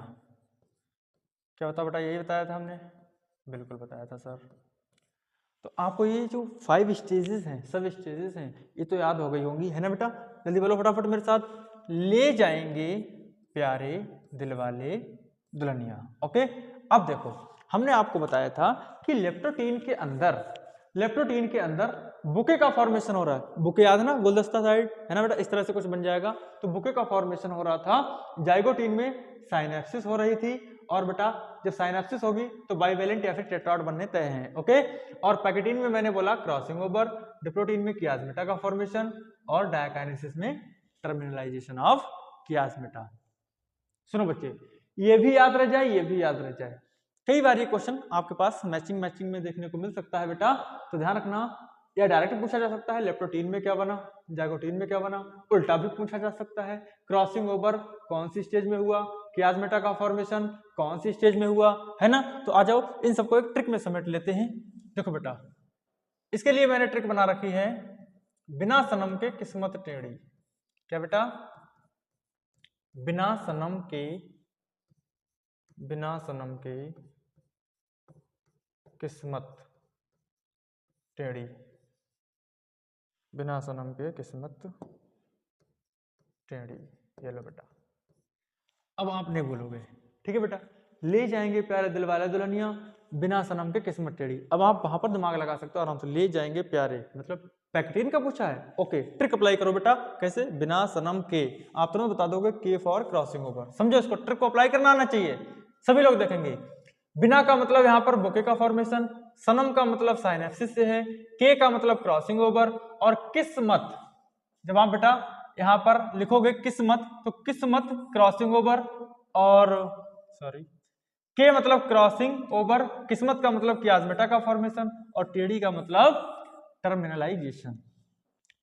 क्या बता बेटा? यही बताया था हमने? बिल्कुल बताया था सर। तो आपको ये जो 5 स्टेजेस हैं, सब स्टेजेस हैं, ये तो याद हो गई होंगी, है ना बेटा? जल्दी बोलो फटाफट मेरे साथ। ले जाएंगे प्यारे दिलवाले दुल्हनिया। ओके, अब देखो, हमने आपको बताया था कि लेप्टोटीन के अंदर बुके का फॉर्मेशन हो रहा है। बुके याद है ना? गुलदस्ता साइड, है ना बेटा? इस तरह से कुछ बन जाएगा। तो बुके का फॉर्मेशन हो रहा था। जाइगोटीन में साइनेप्सिस हो रही थी, और बेटा जब साइनेप्सिस होगी तो बाइवेलेंट या फिर टेट्राड बनने तय हैं। ओके, और पैकेटीन में मैंने बोला क्रॉसिंग ओवर, डिप्लोटीन में कियास्मेटा का फॉर्मेशन, और डायाकाइनेसिस में टर्मिनलाइजेशन ऑफ कियास्मेटा। सुनो बच्चे, ये भी याद रह जाए, ये भी याद रह जाए। कई बार ये क्वेश्चन आपके पास मैचिंग में देखने को मिल सकता है बेटा, तो ध्यान रखना। या डायरेक्ट पूछा जा सकता है लेप्टोटीन में क्या बना, जाइगोटीन में क्या बना, उल्टा भी पूछा जा सकता है। क्रॉसिंग ओवर कौन सी स्टेज में हुआ, कियास्मेटा का फॉर्मेशन कौन सी स्टेज में हुआ, है ना? तो आ जाओ, इन सबको एक ट्रिक में समेट लेते हैं। देखो बेटा, इसके लिए मैंने ट्रिक बना रखी है, बिना सनम के किस्मत टेढ़ी। क्या बेटा? बिना सनम के किस्मत टेढ़ी। बिना सनम के किस्मत टेढ़ी। ये लो बेटा, अब आप नहीं बोलोगे, ठीक है बेटा? ले जाएंगे प्यारे दिलवाले दुल्हनिया, बिना सनम के किस्मत टेढ़ी। अब आप वहां पर दिमाग लगा सकते हो आराम से। ले जाएंगे प्यारे मतलब पैकेटीन का पूछा है। ओके, ट्रिक अप्लाई करो बेटा। कैसे? बिना सनम के, आप तुरंत बता दोगे के फॉर क्रॉसिंग ओवर। समझो इसको, ट्रिक को अप्लाई करना आना चाहिए, सभी लोग देखेंगे। बिना का मतलब यहाँ पर बुके का फॉर्मेशन, सनम का मतलब साइनेप्सिस से है, के का मतलब क्रॉसिंग ओवर, और किस्मत, जब आप बेटा यहाँ पर लिखोगे किस्मत, तो किस्मत क्रॉसिंग ओवर, और सॉरी के मतलब क्रॉसिंग ओवर, किस्मत का मतलब कियास्मेटा का फॉर्मेशन, और टेढ़ी का मतलब टर्मिनलाइजेशन।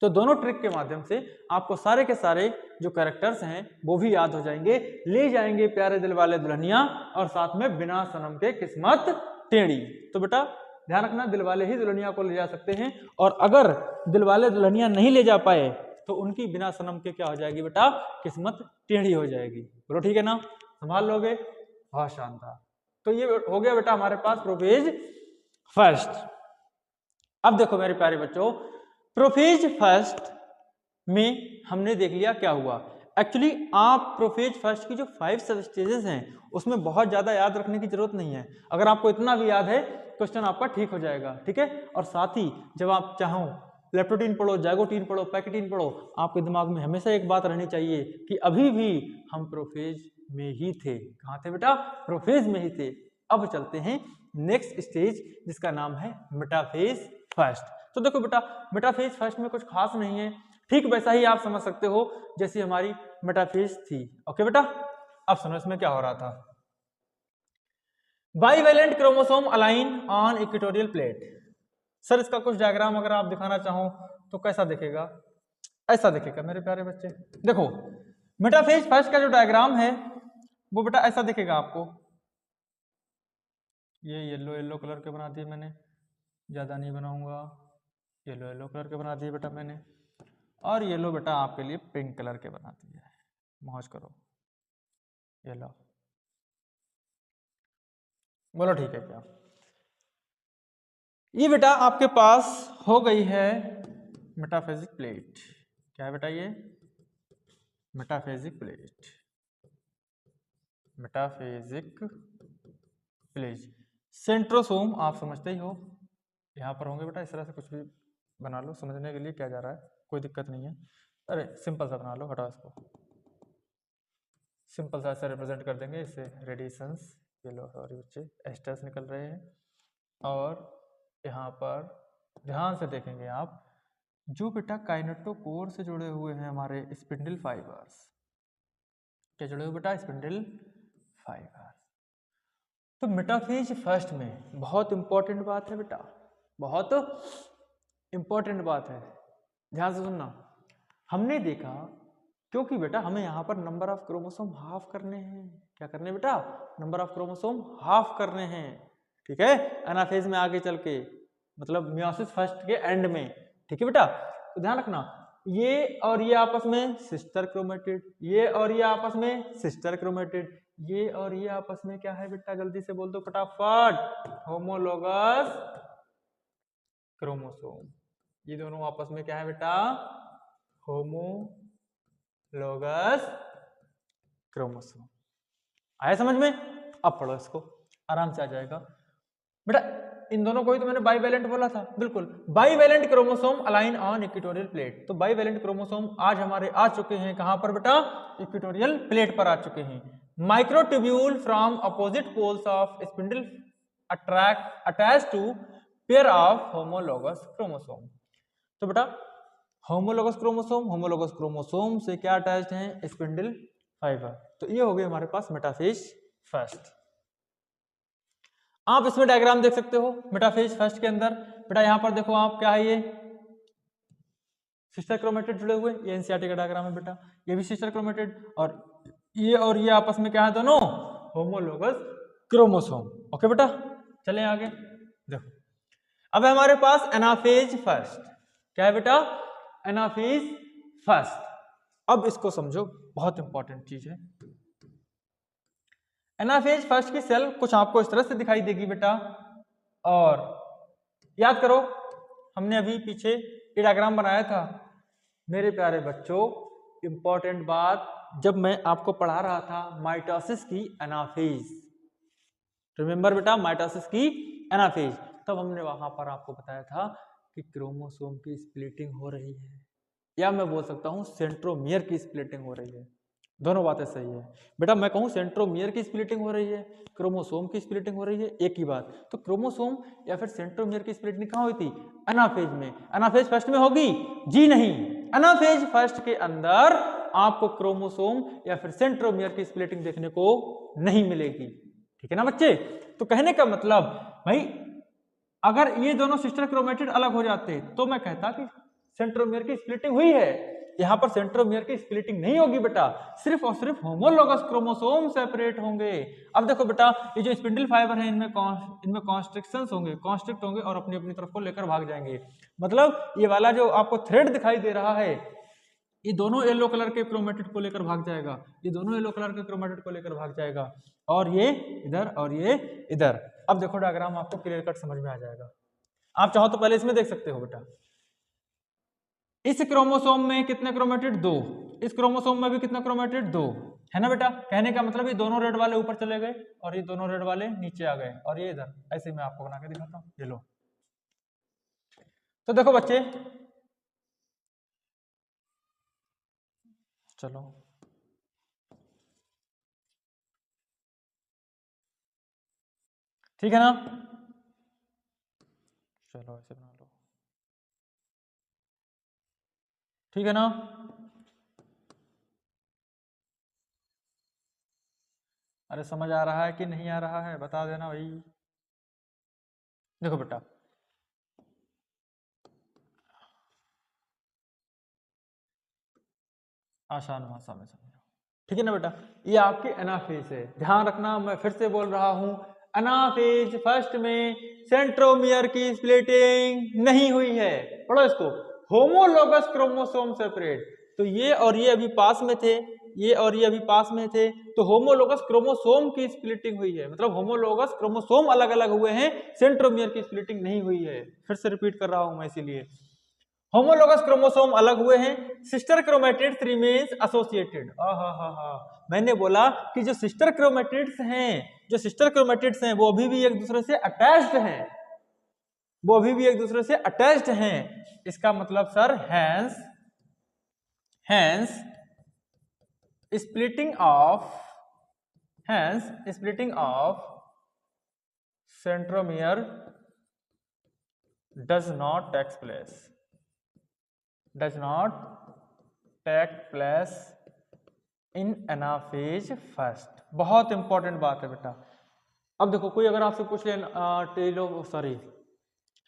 तो दोनों ट्रिक के माध्यम से आपको सारे के सारे जो कैरेक्टर्स हैं वो भी याद हो जाएंगे। ले जाएंगे प्यारे दिल वाले दुल्हनिया, और साथ में बिना सनम के किस्मत टेढ़ी। तो बेटा ध्यान रखना, दिल वाले ही दुल्हनिया को ले जा सकते हैं, और अगर दिल वाले दुल्हनिया नहीं ले जा पाए तो उनकी बिना सनम के क्या हो जाएगी बेटा, किस्मत टेढ़ी हो जाएगी। बोलो ठीक है ना, संभाल लोगे, बहुत शानदार। तो ये हो गया बेटा हमारे पास प्रोफेज फर्स्ट। अब देखो मेरे प्यारे बच्चों, प्रोफेज फर्स्ट में हमने देख लिया क्या हुआ। एक्चुअली आप प्रोफेज फर्स्ट की जो 5 सब स्टेजेस हैं उसमें बहुत ज्यादा याद रखने की जरूरत नहीं है। अगर आपको इतना भी याद है क्वेश्चन आपका ठीक हो जाएगा, ठीक है। और साथ ही जब आप चाहो लेप्टोटीन पढ़ो, जाइगोटीन पढ़ो, पैकेटीन पढ़ो, आपके दिमाग में हमेशा एक बात रहनी चाहिए कि अभी भी हम प्रोफेज में ही थे। कहाँ थे बेटा, प्रोफेज में ही थे। अब चलते हैं नेक्स्ट स्टेज जिसका नाम है मेटाफेज फर्स्ट। तो देखो बेटा मेटाफेज फर्स्ट में कुछ खास नहीं है, ठीक वैसा ही आप समझ सकते हो जैसी हमारी मेटाफेज थी। ओके बेटा, अब सुनो इसमें क्या हो रहा था। Bivalent chromosome align on equatorial plate. Sir इसका कुछ डायग्राम अगर आप दिखाना चाहो तो कैसा दिखेगा, ऐसा दिखेगा मेरे प्यारे बच्चे। देखो मेटाफेज फर्स्ट का जो डायग्राम है वो बेटा ऐसा दिखेगा आपको। ये येलो येलो कलर के बना दिए मैंने, ज्यादा नहीं बनाऊंगा, येलो येलो कलर के बना दिए बेटा मैंने, और येलो बेटा आपके लिए पिंक कलर के बना दिए है। मौज करो, येलो, बोलो ठीक है क्या। ये बेटा आपके पास हो गई है मेटाफेजिक प्लेट। क्या है बेटा ये, metaphasic plate, metaphasic plate. Centrosome आप समझते ही हो, यहाँ पर होंगे बेटा। इस तरह से कुछ भी बना लो, समझने के लिए क्या जा रहा है, कोई दिक्कत नहीं है। अरे सिंपल सा बना लो, हटाओ इसको, सिंपल सा ऐसे रिप्रेजेंट कर देंगे इससे। रेडिएशंस, ये लो सॉरी बच्चे, एस्टर्स निकल रहे हैं, और यहाँ पर ध्यान से देखेंगे आप, जो बेटा काइनेटोकोर से जुड़े हुए हैं हमारे स्पिंडल फाइबर्स। क्या जुड़े हुए बेटा, स्पिंडल फाइबर्स। तो मेटाफेज फर्स्ट में बहुत इंपॉर्टेंट बात है बेटा, बहुत इंपॉर्टेंट बात है, ध्यान से सुनना। हमने देखा क्योंकि बेटा हमें यहाँ पर नंबर ऑफ क्रोमोसोम हाफ करने हैं। क्या करने बेटा, नंबर ऑफ क्रोमोसोम हाफ करने हैं, ठीक है, एनाफेज में आगे चल के, मतलब मियोसिस फर्स्ट के एंड में, ठीक है बेटा। तो ध्यान रखना, ये और ये आपस में सिस्टर क्रोमेटिड, ये और ये आपस में सिस्टर क्रोमेटिड, ये और ये आपस में क्या है बेटा, जल्दी से बोल दो फटाफट, होमोलोगस क्रोमोसोम। ये दोनों आपस में क्या है बेटा, होमोलोगस क्रोमोसोम। आया समझ में, अब पढ़ो इसको, आराम से आ जाएगा बेटा। इन दोनों को ही तो मैंने बाइवेलेंट बोला था, बिल्कुल। Bivalent chromosome align on equatorial plate. तो बाइवेलेंट क्रोमोसोम आज हमारे आ चुके हैं कहां पर बेटा, इक्वेटोरियल प्लेट पर आ चुके हैं। Microtubule from opposite poles of spindle attach to pair of homologous chromosome. तो बेटा होमोलोगस क्रोमोसोम, होमोलोगस क्रोमोसोम से क्या अटैच्ड है, स्पिंडल फाइबर। तो ये हो गई हमारे पास मेटाफेज फर्स्ट। आप इसमें डायग्राम देख सकते हो मेटाफेज फर्स्ट के अंदर बेटा। यहां पर देखो आप, क्या है ये, सिस्टर क्रोमेटिड जुड़े हुए, ये एनसीईआरटी का डायग्राम है बेटा। ये भी सिस्टर क्रोमेटिड, और ये आपस में क्या है, दोनों होमोलोगस क्रोमोसोम। ओके बेटा, चलें आगे। देखो अब है हमारे पास एनाफेज फर्स्ट। क्या है बेटा, एनाफेज फर्स्ट। अब इसको समझो, बहुत इंपॉर्टेंट चीज है। एनाफेज फर्स्ट की सेल कुछ आपको इस तरह से दिखाई देगी बेटा, और याद करो हमने अभी पीछे ये डायग्राम बनाया था मेरे प्यारे बच्चों। इंपॉर्टेंट बात, जब मैं आपको पढ़ा रहा था माइटोसिस की एनाफेज, रिमेंबर बेटा, माइटोसिस की एनाफेज, तब हमने वहां पर आपको बताया था कि क्रोमोसोम की स्प्लिटिंग हो रही है, या मैं बोल सकता हूं सेंट्रोमियर की स्प्लिटिंग हो रही है। दोनों बातें सही है बेटा। मैं कहूं सेंट्रोमियर की स्प्लिटिंग हो रही है, क्रोमोसोम की स्प्लिटिंग हो रही है, एक ही बात। तो क्रोमोसोम या फिर सेंट्रोमियर की स्प्लिटिंग कहां हुई थी, एनाफेज में। एनाफेज फर्स्ट में होगी जी नहीं, एनाफेज फर्स्ट के अंदर आपको क्रोमोसोम या फिर सेंट्रोमियर की स्प्लिटिंग देखने को नहीं मिलेगी। ठीक है ना बच्चे? तो कहने का मतलब भाई अगर ये दोनों सिस्टर क्रोमेटिड अलग हो जाते तो मैं कहता कि सेंट्रोमियर की स्प्लिटिंग हुई है। यहां पर सेंट्रोमियर की स्प्लिटिंग नहीं होगी बेटा, सिर्फ और सिर्फ होमोलोगस क्रोमोसोम सेपरेट होंगे। अब देखो बेटा, ये जो स्पिंडल फाइबर है इनमें कॉन्स्ट्रिक्शंस होंगे, कॉन्स्ट्रिक्ट होंगे और अपनी अपनी तरफ को लेकर भाग जाएंगे। मतलब ये वाला जो आपको थ्रेड दिखाई दे रहा है, ये दोनों येलो कलर के क्रोमेटिड को लेकर भाग जाएगा, ये दोनों येलो कलर के क्रोमेटिड को लेकर भाग जाएगा, और ये इधर और ये इधर। अब देखो डायग्राम आपको क्लियर कट समझ में आ जाएगा। आप चाहो तो पहले इसमें देख सकते हो बेटा, इस क्रोमोसोम में कितने क्रोमेटिड? 2। इस क्रोमोसोम में भी कितना क्रोमेटिड? 2, है ना बेटा? कहने का मतलब ये दोनों रेड वाले ऊपर चले गए और ये दोनों रेड वाले नीचे आ गए, और ये इधर। ऐसे मैं आपको बना के दिखाता हूँ, ये लो। तो देखो बच्चे, चलो ठीक है ना? चलो ऐसे बना लो, ठीक है ना? अरे समझ आ रहा है कि नहीं आ रहा है, बता देना भाई। देखो बेटा, आसान भाषा में समझो, ठीक है ना बेटा? ये आपकी एनाफेज है, ध्यान रखना, मैं फिर से बोल रहा हूं, एनाफेज फर्स्ट में सेंट्रोमियर की स्प्लिटिंग नहीं हुई है। पढ़ो इसको, होमोलोगस क्रोमोसोम सेपरेट। तो ये और ये अभी पास में थे, ये और ये अभी पास में थे, तो होमोलोगस क्रोमोसोम की स्प्लिटिंग हुई है, मतलब होमोलोगस क्रोमोसोम अलग अलग हुए हैं, सेंट्रोमियर की स्प्लिटिंग नहीं हुई है। फिर से रिपीट कर रहा हूं मैं, इसीलिए होमोलोगस क्रोमोसोम अलग हुए हैं, सिस्टर क्रोमेटिड्स रिमेन्स एसोसिएटेड। मैंने बोला कि जो सिस्टर क्रोमेटिड्स हैं, वो अभी भी एक दूसरे से अटैच्ड हैं, वो अभी भी एक दूसरे से अटैच्ड हैं। इसका मतलब sir hence splitting of centromere does not take place in anaphase first. बहुत इंपॉर्टेंट बात है बेटा। अब देखो, कोई अगर आपसे पूछ ले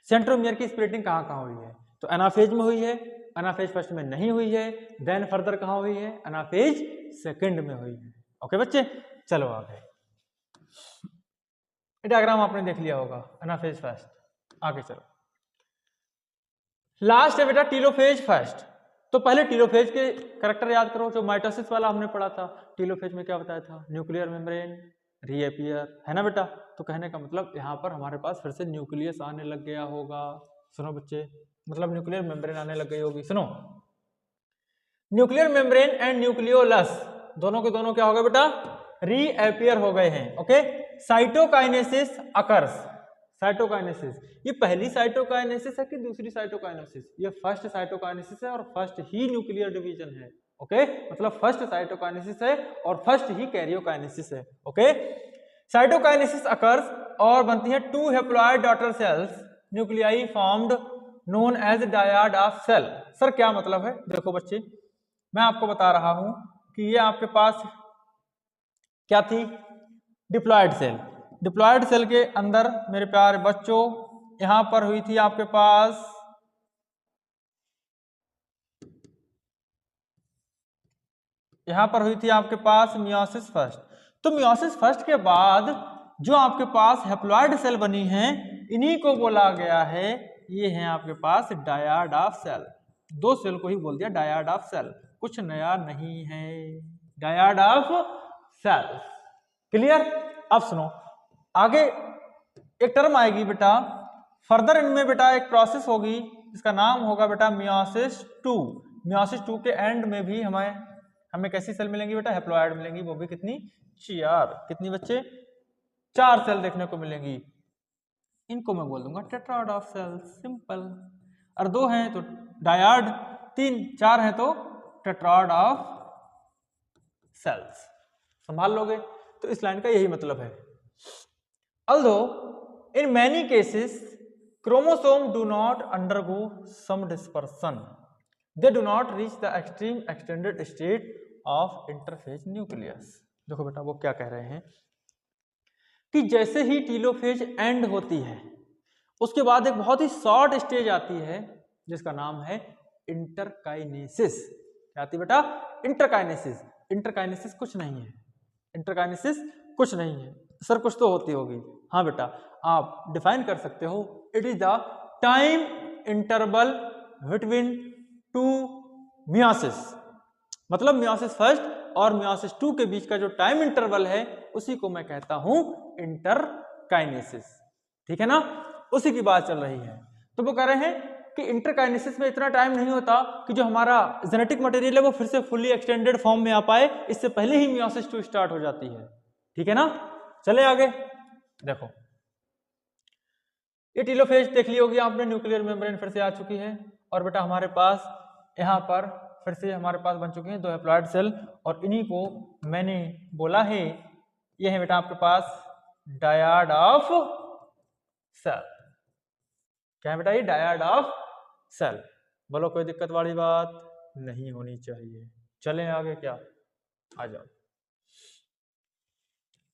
सेंट्रोमियर की स्प्लिटिंग कहाँ कहाँ हुई है, तो एनाफेज में हुई है, एनाफेज फर्स्ट में नहीं हुई है, देन फर्दर कहाँ हुई है? एनाफेज सेकंड में हुई है। ओके बच्चे, चलो आगे। डायग्राम आपने देख लिया होगा, एनाफेज फर्स्ट। आगे चलो, लास्ट है बेटा टीलोफेज फर्स्ट। तो पहले टीलोफेज के कैरेक्टर याद करो, जो माइटोसिस वाला हमने पढ़ा था। टीलोफेज में क्या बताया था? न्यूक्लियर मेम्ब्रेन रीअपियर, है ना बेटा? तो कहने का मतलब यहाँ पर हमारे पास फिर से न्यूक्लियस आने लग गया होगा। सुनो बच्चे, मतलब न्यूक्लियर मेम्ब्रेन आने लग गई होगी। सुनो, न्यूक्लियर मेम्ब्रेन एंड न्यूक्लियोलस दोनों के दोनों क्या हो गए बेटा? रीअपियर हो गए हैं। Okay, cytokinesis occurs. साइटोकाइनेसिस, ये पहली साइटोकाइनेसिस है कि दूसरी साइटोकाइनेसिस? ये फर्स्ट साइटोकाइनेसिस है और फर्स्ट ही न्यूक्लियर डिवीजन है। ओके, मतलब फर्स्ट साइटोकाइनेसिस है और फर्स्ट ही कैरियोकाइनेसिस है। ओके, साइटोकाइनेसिस अकर्स और बनती है 2 haploid daughter cells, nuclei formed known as dyad of cell. Sir क्या मतलब है? देखो बच्चे, मैं आपको बता रहा हूं कि ये आपके पास क्या थी? Diploid cell. डिप्लॉयड सेल के अंदर मेरे प्यारे बच्चों यहां पर हुई थी आपके पास आपके पास मियोसिस फर्स्ट। तो मियोसिस फर्स्ट के बाद जो आपके पास हैप्लॉयड सेल बनी हैं, इन्हीं को बोला गया है, ये है आपके पास डायड ऑफ सेल। 2 सेल को ही बोल दिया डायड ऑफ सेल, कुछ नया नहीं है, डायड ऑफ सेल। क्लियर? अब सुनो, आगे एक टर्म आएगी बेटा, फर्दर इनमें बेटा एक प्रोसेस होगी, इसका नाम होगा बेटा मियोसिस 2। मियोसिस 2 के एंड में भी हमें कैसी सेल मिलेंगी बेटा? हैप्लॉयड मिलेंगी, वो भी कितनी? 4। कितनी बच्चे? 4 सेल देखने को मिलेंगी। इनको मैं बोल दूंगा टेट्राड ऑफ सेल, सिंपल। और 2 हैं तो डायड, 3 4 हैं तो टेट्राड ऑफ सेल्स। संभाल लोगे? तो इस लाइन का यही मतलब है। Although in many cases chromosome do not undergo some dispersion, they do not reach the extreme extended state of interphase nucleus. देखो बेटा वो क्या कह रहे हैं कि जैसे ही टीलोफेज एंड होती है उसके बाद एक बहुत ही शॉर्ट स्टेज आती है जिसका नाम है इंटरकाइनेसिस। क्या आती है बेटा? इंटरकाइनेसिस। इंटरकाइनेसिस कुछ नहीं है, इंटरकाइनेसिस कुछ नहीं है सर, कुछ तो होती होगी। हाँ बेटा, आप डिफाइन कर सकते हो, it is the time interval between two meiosis. मतलब मियोसिस फर्स्ट और मियोसिस टू के बीच का जो टाइम इंटरवल है उसी को मैं कहता हूं इंटरकाइनेसिस। ठीक है ना, उसी की बात चल रही है। तो वो कह रहे हैं कि इंटरकाइनेसिस में इतना टाइम नहीं होता कि जो हमारा जेनेटिक मटेरियल है वो फिर से फुली एक्सटेंडेड फॉर्म में आ पाए, इससे पहले ही मियोसिस टू स्टार्ट हो जाती है। ठीक है ना, चले आगे। देखो ये टीलोफेज देख ली होगी आपने, न्यूक्लियर मेम्ब्रेन फिर से आ चुकी है और बेटा हमारे पास यहाँ पर फिर से हमारे पास बन चुके हैं दो हैप्लॉइड सेल, और इन्हीं को मैंने बोला है ये है बेटा आपके पास डायड ऑफ सेल। क्या है बेटा? ये डायड ऑफ सेल। बोलो कोई दिक्कत वाली बात नहीं होनी चाहिए। चलें आगे, क्या आ जाओ।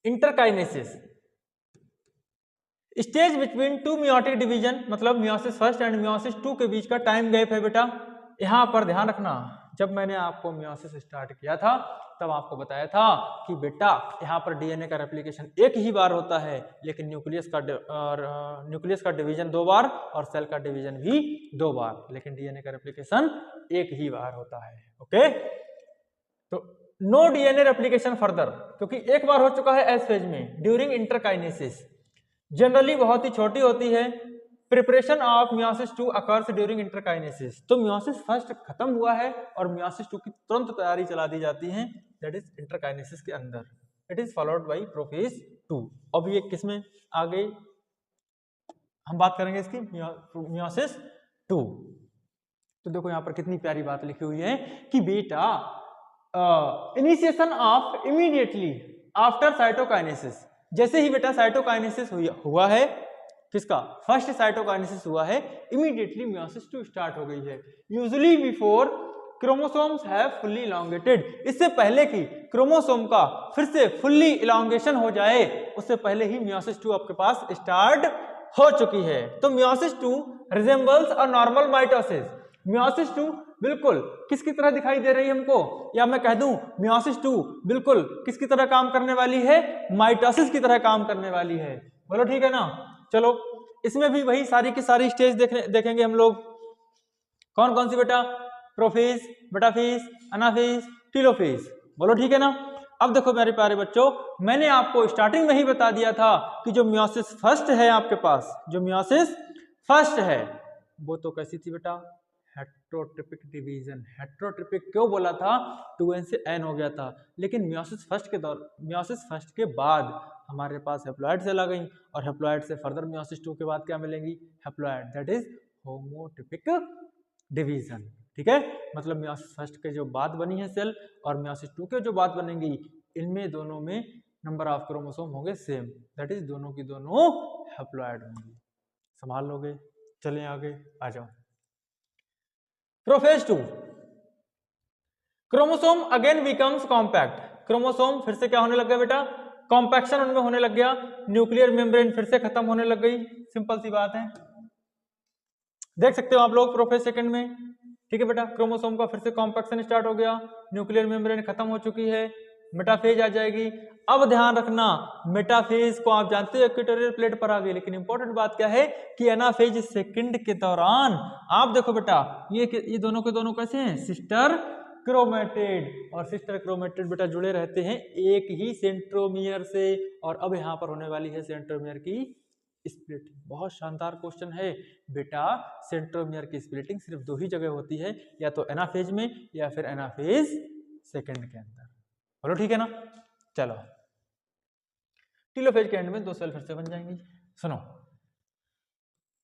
Interkinesis stage between two meiotic division, मतलब meiosis first and meiosis two के बीच का टाइम गैप है बेटा। यहां पर ध्यान रखना, जब मैंने आपको मियोसिस स्टार्ट किया था तब आपको बताया था कि बेटा यहाँ पर डीएनए का रेप्लिकेशन एक ही बार होता है, लेकिन न्यूक्लियस का डिवीजन 2 बार और सेल का डिवीजन भी 2 बार, लेकिन डीएनए का रेप्लिकेशन एक ही बार होता है। ओके, तो नो डीएनए रेप्लिकेशन फर्दर, क्योंकि एक बार हो चुका है एस फेज में ड्यूरिंग इंटरकाइनेसिस। जनरली बहुत ही छोटी होती है। Preparation of meiosis two occurs during interkinesis. तो मियोसिस फर्स्ट खत्म हुआ है और मियोसिस टू की तुरंत तैयारी चला दी जाती है, दैट इज इंटरकाइनेसिस के अंदर। It is followed by prophase 2। अब ये किसमें आ गई? हम बात करेंगे इसकी मियोसिस 2। तो देखो यहाँ पर कितनी प्यारी बात लिखी हुई है कि बेटा initiation of immediately after cytokinesis. जैसे ही बेटा साइटोकाइनेसिस हुआ है, किसका? फर्स्ट साइटोकाइनेसिस हुआ है, इमीडिएटली मियोसिस टू स्टार्ट हो गई है। Usually before chromosomes have fully elongated, इससे पहले कि क्रोमोसोम का फिर से फुल्ली इलांगेशन हो जाए उससे पहले ही मियोसिस टू आपके पास स्टार्ट हो चुकी है। तो meiosis two resembles a normal mitosis. Meiosis two बिल्कुल किसकी तरह दिखाई दे रही है हमको, या मैं कह दूं मियोसिस टू बिल्कुल किसकी तरह काम करने वाली है? माइटोसिस की तरह काम करने वाली है। बोलो ठीक है ना। चलो इसमें भी वही सारी की सारी स्टेज देखेंगे हम लोग। कौन कौन सी बेटा? Prophase, metaphase, anaphase, telophase. बोलो ठीक है ना। अब देखो मेरे प्यारे बच्चों, मैंने आपको स्टार्टिंग में ही बता दिया था कि जो मियोसिस फर्स्ट है आपके पास, जो मियोसिस फर्स्ट है वो तो कैसी थी बेटा? हेट्रोट्रिपिक डिवीजन। हेट्रोट्रिपिक क्यों बोला था? 2n से n हो गया था। लेकिन मियोसिस फर्स्ट के बाद हमारे पास हैप्लॉइड सेल आ गई, और हैप्लॉइड से फर्दर मियोसिस 2 के बाद क्या मिलेंगी? Haploid, that is homotypic division. ठीक है, मतलब मियोसिस फर्स्ट के जो बाद बनी है सेल और मियोसिस 2 के जो बाद बनेंगी, इनमें दोनों में नंबर ऑफ क्रोमोसोम होंगे सेम, दैट इज दोनों की दोनों हैप्लॉइड होंगी। संभाल लोगे। चलें आगे, आ जाओ। Prophase 2, chromosome again becomes compact. Chromosome फिर से क्या होने लग गया बेटा? कॉम्पैक्शन उनमें होने लग गया। न्यूक्लियर मेम्ब्रेन फिर से खत्म होने लग गई। सिंपल सी बात है, देख सकते हो आप लोग प्रोफेज सेकंड में। ठीक है बेटा, क्रोमोसोम का फिर से कॉम्पैक्शन स्टार्ट हो गया, न्यूक्लियर मेम्ब्रेन खत्म हो चुकी है, मेटाफेज आ जाएगी। अब ध्यान रखना, मेटाफेज को आप जानते हो इक्वेटोरियल प्लेट पर आ गई, लेकिन इंपॉर्टेंट बात क्या है कि एनाफेज सेकंड के दौरान आप देखो बेटा ये दोनों के दोनों कैसे हैं? सिस्टर क्रोमेटिड, और सिस्टर क्रोमेटिड बेटा जुड़े रहते हैं एक ही सेंट्रोमियर से, और अब यहाँ पर होने वाली है सेंट्रोमियर की स्प्लिटिंग। बहुत शानदार क्वेश्चन है बेटा। सेंट्रोमियर की स्प्लिटिंग सिर्फ 2 ही जगह होती है, या तो एनाफेज में या फिर एनाफेज सेकंड के अंदर। बोलो ठीक है ना। चलो टीलोफेज के एंड में 2 सेल फिर से बन जाएंगी। सुनो,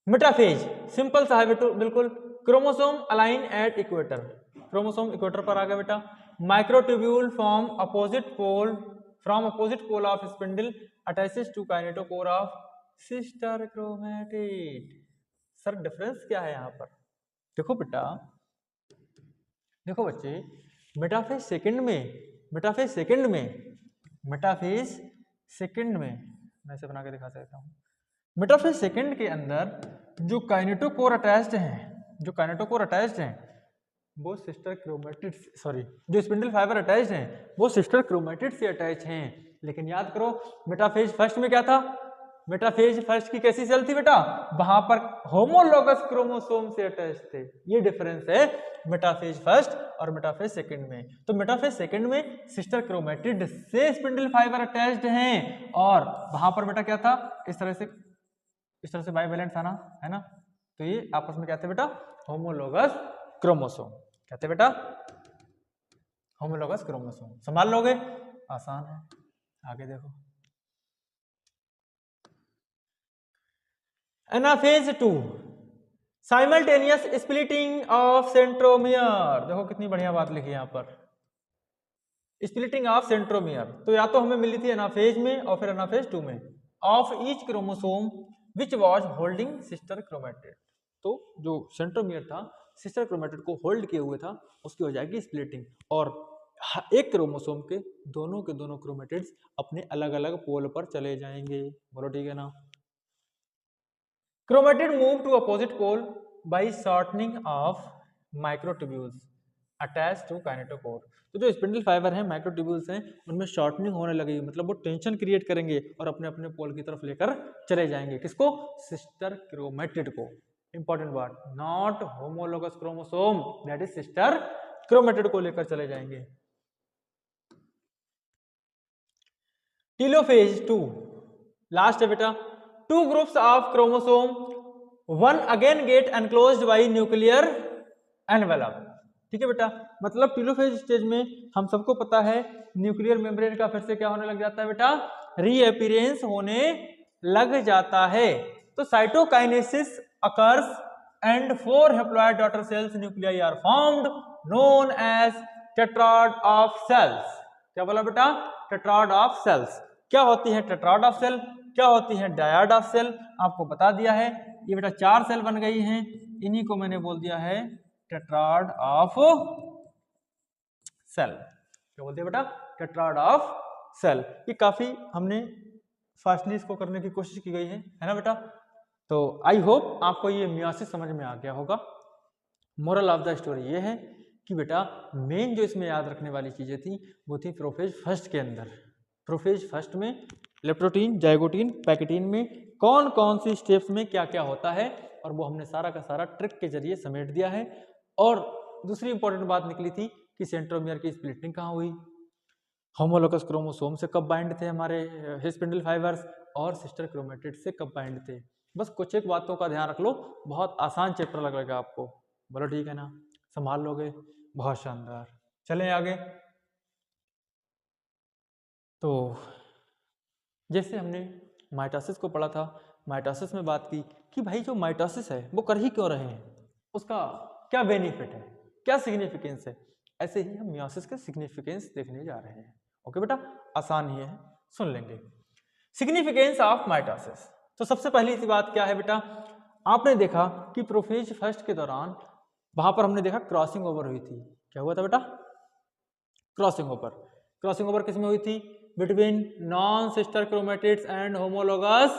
मेटाफेज सिंपल सा है बेटा, बिल्कुल। Chromosome align at equator, chromosome equator पर आ गया बेटा। Microtubule from opposite pole of spindle attaches to kinetochore of sister chromatid. Sir difference क्या है यहाँ पर? देखो बेटा, देखो बच्चे, मेटाफेज सेकंड में मैं इसे बना के दिखा सकता हूँ। मेटाफेज सेकंड के अंदर जो काइनेटोकोर अटैच्ड हैं वो सिस्टर क्रोमेटिड, जो स्पिंडल फाइबर अटैच्ड हैं वो सिस्टर क्रोमेटिड से अटैच हैं। लेकिन याद करो मेटाफेज फर्स्ट में क्या था, मेटाफेज फर्स्ट की कैसी सेल थी बेटा, वहां पर होमोलोगस क्रोमोसोम से अटैच थे। ये डिफरेंस है मेटाफेज फर्स्ट और मेटाफेज सेकंड में। तो मेटाफेज सेकंड में सिस्टर क्रोमेटिड से स्पिंडल फाइबर अटैच्ड हैं और वहां पर बेटा क्या था, इस तरह से बाइवेलेंट था ना, है ना। तो ये आपस में क्या थे बेटा, होमोलोगस क्रोमोसोम। क्या थे बेटा, होमोलोगस क्रोमोसोम। संभाल लोगे, आसान है। आगे देखो, anaphase 2 simultaneous splitting of centromere. देखो कितनी बढ़िया बात लिखी है यहाँ पर, स्प्लिटिंग ऑफ सेंट्रोमियर। तो या तो हमें मिली थी एनाफेज में और फिर एनाफेज 2 में, of each chromosome which was holding sister chromatid. तो जो सेंट्रोमियर था सिस्टर क्रोमेटिड को होल्ड किए हुए था, उसकी हो जाएगी स्प्लिटिंग और एक क्रोमोसोम के दोनों क्रोमेटिड्स अपने अलग अलग पोल पर चले जाएंगे। बोलो ठीक है ना। Chromatid move to opposite pole by shortening of microtubules attach to kinetochore. तो जो स्पिंडल फाइबर है, माइक्रोट्यूब्यूल्स हैं, उनमें शॉर्टनिंग होने लगेगी, मतलब वो टेंशन क्रिएट करेंगे और अपने अपने पोल की तरफ लेकर चले जाएंगे। किसको, सिस्टर क्रोमेटिड को। Important word, not homologous chromosome, that is sister chromatid को लेकर चले जाएंगे। टेलोफेज 2 लास्ट है बेटा, two groups of chromosome one again get enclosed bye nuclear envelope. ठीक है बेटा, मतलब टेलोफेज स्टेज में हम सबको पता है न्यूक्लियर मेम्ब्रेन का फिर से क्या होने लग जाता है बेटा, रीअपीयरेंस होने लग जाता है। तो cytokinesis occurs and 4 haploid daughter cells nuclei are formed known as tetrad of cells. क्या बोला बेटा, टेट्राड ऑफ सेल्स। क्या होती है टेट्राड ऑफ सेल, क्या होती है डायड ऑफ सेल, आपको बता दिया है। ये बेटा 4 सेल बन गई हैं, इन्हीं को मैंने बोल दिया है टेट्राड ऑफ सेल। क्या बोलते हैं बेटा, टेट्राड ऑफ सेल। ये काफी हमने फास्टली इसको करने की कोशिश की गई है ना बेटा। तो आई होप आपको ये मियोसिस समझ में आ गया होगा। मोरल ऑफ द स्टोरी ये है कि बेटा मेन जो इसमें याद रखने वाली चीजें थी वो थी प्रोफेज फर्स्ट के अंदर। प्रोफेज फर्स्ट में लेप्टोटीन, जाइगोटीन, पैकेटीन में कौन कौन सी स्टेप्स में क्या क्या होता है, और वो हमने सारा का सारा ट्रिक के जरिए समेट दिया है। और दूसरी इंपॉर्टेंट बात निकली थी कि सेंट्रोमियर की स्प्लिटिंग कहाँ हुई, होमोलोगस क्रोमोसोम से कब बाइंड थे हमारे स्पिंडल फाइबर्स, और सिस्टर क्रोमेटिड से कब बाइंड थे। बस कुछ एक बातों का ध्यान रख लो, बहुत आसान चैप्टर लगेगा आपको। बोलो ठीक है ना, संभाल लोगे, बहुत शानदार। चलें आगे। तो जैसे हमने माइटोसिस को पढ़ा था, माइटोसिस में बात की कि भाई जो माइटोसिस है वो कर ही क्यों रहे हैं, उसका क्या बेनिफिट है, क्या सिग्निफिकेंस है। ऐसे ही हम मियोसिस का सिग्निफिकेंस देखने जा रहे हैं। ओके बेटा, आसान ही है, सुन लेंगे। Significance of mitosis. तो सबसे पहली सी बात क्या है बेटा, आपने देखा कि प्रोफेज फर्स्ट के दौरान वहां पर हमने देखा क्रॉसिंग ओवर हुई थी। क्या हुआ था बेटा, क्रॉसिंग ओवर। क्रॉसिंग ओवर किसमें हुई थी, between non sister chromatids and homologous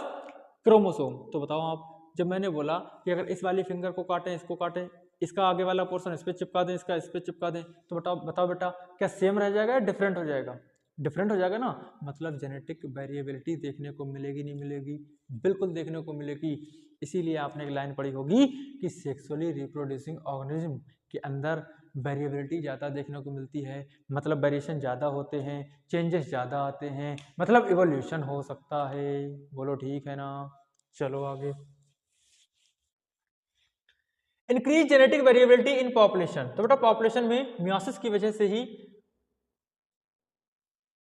chromosome. तो बताओ आप, जब मैंने बोला कि अगर इस वाली फिंगर को काटें, इसको काटें, इसका आगे वाला पोर्शन इस पे चिपका दें, इसका इस पे चिपका दें, तो बताओ बेटा क्या सेम रह जाएगा या डिफरेंट हो जाएगा, डिफरेंट हो जाएगा ना। मतलब जेनेटिक वेरिएबिलिटी देखने को मिलेगी, नहीं मिलेगी, बिल्कुल देखने को मिलेगी। इसीलिए आपने एक लाइन पढ़ी होगी कि सेक्सुअली रिप्रोड्यूसिंग ऑर्गेनिज्म के अंदर वेरिएबिलिटी ज़्यादा देखने को मिलती है, मतलब वेरिएशन ज़्यादा होते हैं, चेंजेस ज़्यादा आते हैं, मतलब इवोल्यूशन हो सकता है। बोलो ठीक है ना, चलो आगे। Increase genetic variability in population. तो बेटा पॉपुलेशन में मियोसिस की वजह से ही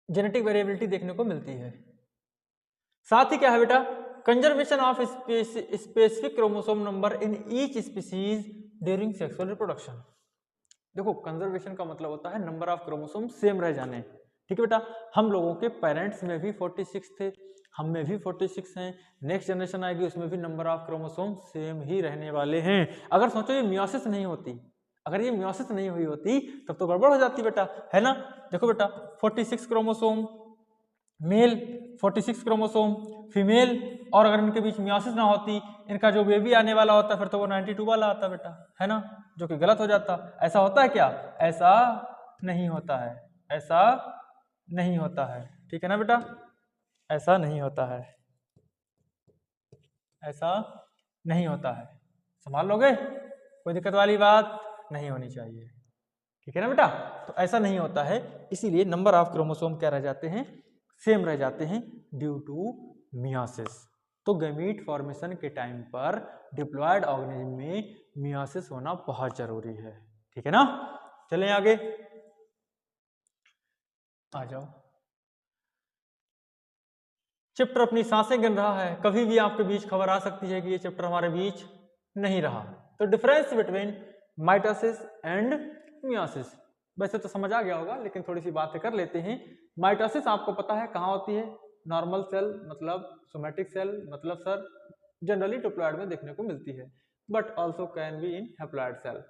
जेनेटिक वेरिएबिलिटी देखने को मिलती है। साथ ही क्या है बेटा, conservation of specific chromosome number in each species during sexual reproduction. देखो कंजर्वेशन का मतलब होता है नंबर ऑफ क्रोमोसोम सेम रह जाने। ठीक है बेटा, हम लोगों के पेरेंट्स में भी 46 थे, हम में भी 46 हैं, नेक्स्ट जनरेशन आएगी उसमें भी नंबर ऑफ क्रोमोसोम सेम ही रहने वाले हैं। अगर सोचो ये मियोसिस नहीं होती, अगर ये मियोसिस नहीं हुई होती तब तो गड़बड़ हो जाती बेटा, है ना। देखो बेटा 46 क्रोमोसोम मेल, 46 क्रोमोसोम फीमेल, और अगर इनके बीच मियोसिस ना होती, इनका जो बेबी आने वाला होता फिर तो वो 92 वाला आता बेटा, है ना, जो कि गलत हो जाता। ऐसा होता है क्या? ऐसा नहीं होता है, ऐसा नहीं होता है, ठीक है ना बेटा, ऐसा नहीं होता है, ऐसा नहीं होता है। संभाल लोगे, कोई दिक्कत वाली बात नहीं होनी चाहिए, ठीक है ना बेटा। तो ऐसा नहीं होता है, इसीलिए नंबर ऑफ क्रोमोसोम क्या रह जाते हैं, सेम रह जाते हैं ड्यू टू मियोसिस। तो गैमीट फॉर्मेशन के टाइम पर डिप्लॉयड ऑर्गेनिज्म में मियोसिस होना बहुत जरूरी है, ठीक है ना। चलें आगे, आ जाओ। चैप्टर अपनी सांसें गिन रहा है, कभी भी आपके बीच खबर आ सकती है कि ये चैप्टर हमारे बीच नहीं रहा। तो difference between mitosis and meiosis वैसे तो समझ आ गया होगा, लेकिन थोड़ी सी बातें कर लेते हैं। माइटोसिस आपको पता है कहाँ होती है, नॉर्मल सेल मतलब सोमेटिक सेल मतलब सर जनरली डिप्लॉयड में देखने को मिलती है, but also can be in haploid cell.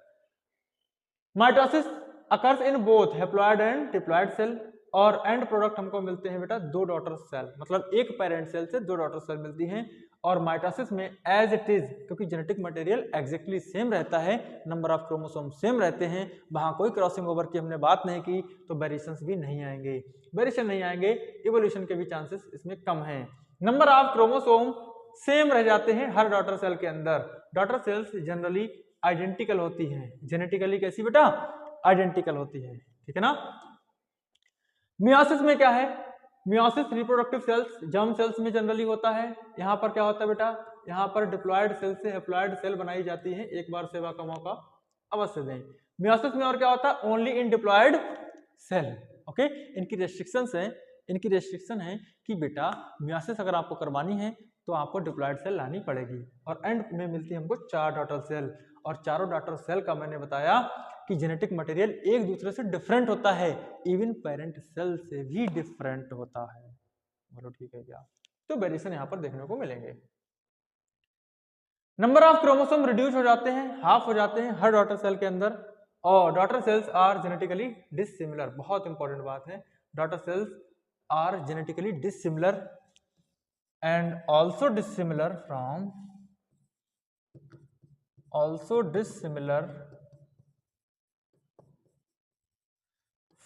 Mitosis occurs in both haploid and diploid cell, और एंड प्रोडक्ट हमको मिलते हैं बेटा दो डॉटर सेल, मतलब एक पेरेंट सेल से दो डॉटर सेल मिलती हैं। और माइटोसिस में एज इट इज, क्योंकि जेनेटिक मटेरियल एग्जैक्टली सेम रहता है, नंबर ऑफ क्रोमोसोम सेम रहते हैं, वहां कोई क्रॉसिंग ओवर की हमने बात नहीं की, तो वेरिएशंस भी नहीं आएंगे, वेरिएशन नहीं आएंगे, इवोल्यूशन के भी चांसेस इसमें कम हैं। नंबर ऑफ क्रोमोसोम सेम रह जाते हैं हर डॉटर सेल के अंदर। डॉटर सेल्स जनरली आइडेंटिकल होती हैं, जेनेटिकली कैसी बेटा, आइडेंटिकल होती है, ठीक है ना। मियोसिस में क्या है, meiosis reproductive cells germ cells में जनरली होता है। यहाँ पर क्या होता है बेटा, यहाँ पर डिप्लॉयड सेल से हैप्लॉयड सेल बनाई जाती है, एक बार सेवा का मौका अवश्य दें। मियोसिस में और क्या होता है, only in diploid cell, okay. इनकी रेस्ट्रिक्शंस है, इनकी रेस्ट्रिक्शन है कि बेटा मियोसिस अगर आपको करवानी है तो आपको डिप्लॉयड सेल लानी पड़ेगी, और एंड में मिलती है हमको 4 डॉटर सेल, और चारों डॉटर सेल का मैंने बताया कि जेनेटिक मटेरियल एक दूसरे से डिफरेंट होता है, इवन पेरेंट सेल से भी डिफरेंट होता है, बोलो ठीक है क्या। तो वेरिएशन यहाँ पर देखने को मिलेंगे। नंबर ऑफ क्रोमोसोम रिड्यूस हो जाते हैं, हाफ हो जाते हैं हर डॉटर सेल के अंदर, और daughter cells are genetically dissimilar, बहुत इंपॉर्टेंट बात है, daughter cells are genetically dissimilar and also dissimilar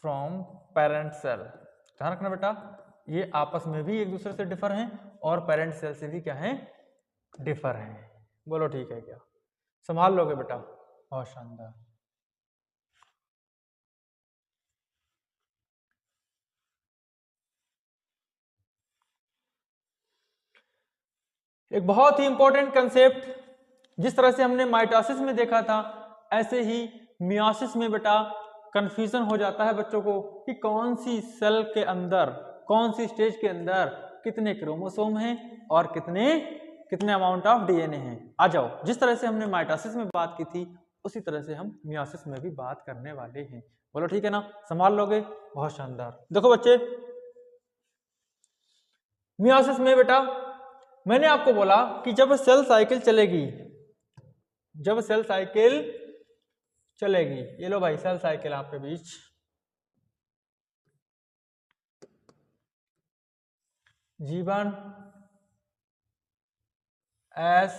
from parent cell. ध्यान रखना बेटा, ये आपस में भी एक दूसरे से डिफर हैं और पेरेंट सेल से भी क्या है, डिफर हैं, बोलो ठीक है क्या। संभाल लोगे बेटा, बहुत शानदार। एक बहुत ही इंपॉर्टेंट कंसेप्ट, जिस तरह से हमने माइटोसिस में देखा था, ऐसे ही मियोसिस में बेटा कंफ्यूजन हो जाता है बच्चों को कि कौन सी सेल के अंदर, कौन सी स्टेज के अंदर कितने क्रोमोसोम हैं और कितने अमाउंट ऑफ डीएनए हैं। आ जाओ, जिस तरह से हमने माइटोसिस में बात की थी उसी तरह से हम मियोसिस में भी बात करने वाले हैं, बोलो ठीक है ना, संभाल लोगे, बहुत शानदार। देखो बच्चे, मियोसिस में बेटा मैंने आपको बोला कि जब सेल साइकिल चलेगी, जब सेल साइकिल चलेगी, ये लो भाई सेल साइकिल आपके बीच, G1 S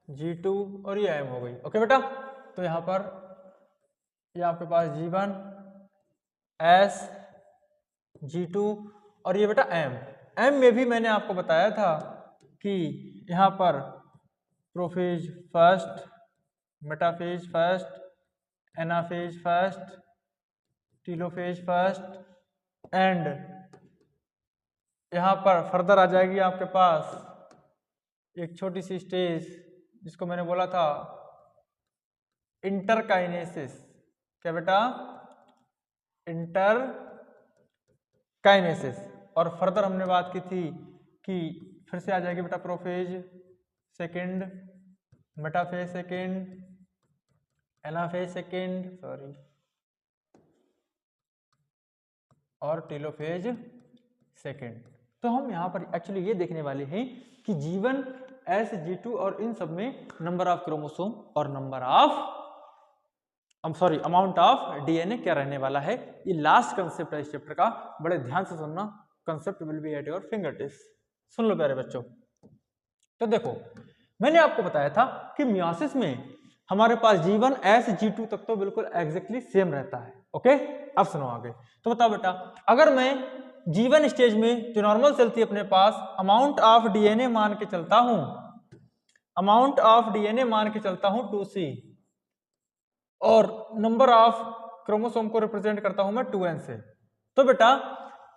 G2 और ये M हो गई, ओके बेटा। तो यहां पर ये आपके पास G1 S G2 और ये बेटा M में भी मैंने आपको बताया था कि यहां पर prophase first, metaphase first, anaphase first, telophase first, and यहां पर फर्दर आ जाएगी आपके पास एक छोटी सी स्टेज जिसको मैंने बोला था इंटरकाइनेसिस। क्या बेटा, इंटरकाइनेसिस। और फर्दर हमने बात की थी कि फिर से आ जाएगी बेटा prophase second, metaphase second, anaphase second, sorry, और टीलोफेज सेकेंड। तो हम यहाँ पर एक्चुअली ये देखने वाले हैं कि G1 S G2 और इन सब में नंबर ऑफ क्रोमोसोम और number of amount of DNA क्या रहने वाला है। ये लास्ट कंसेप्ट है इस चैप्टर का, बड़े ध्यान से सुनना। Concept will be at your finger tips. सुन लो प्यारे बच्चों। तो देखो मैंने आपको बताया था कि मियोसिस में हमारे पास G1 S G2 तक तो बिल्कुल एग्जैक्टली सेम रहता है। ओके, अब सुनो आगे। तो बताओ बेटा, अगर मैं G1 स्टेज में जो नॉर्मल सेल थी अपने पास, अमाउंट ऑफ डीएनए मान के चलता हूं, अमाउंट ऑफ डीएनए मान के चलता हूं 2C, और नंबर ऑफ क्रोमोसोम को रिप्रेजेंट करता हूं मैं 2N से। तो बेटा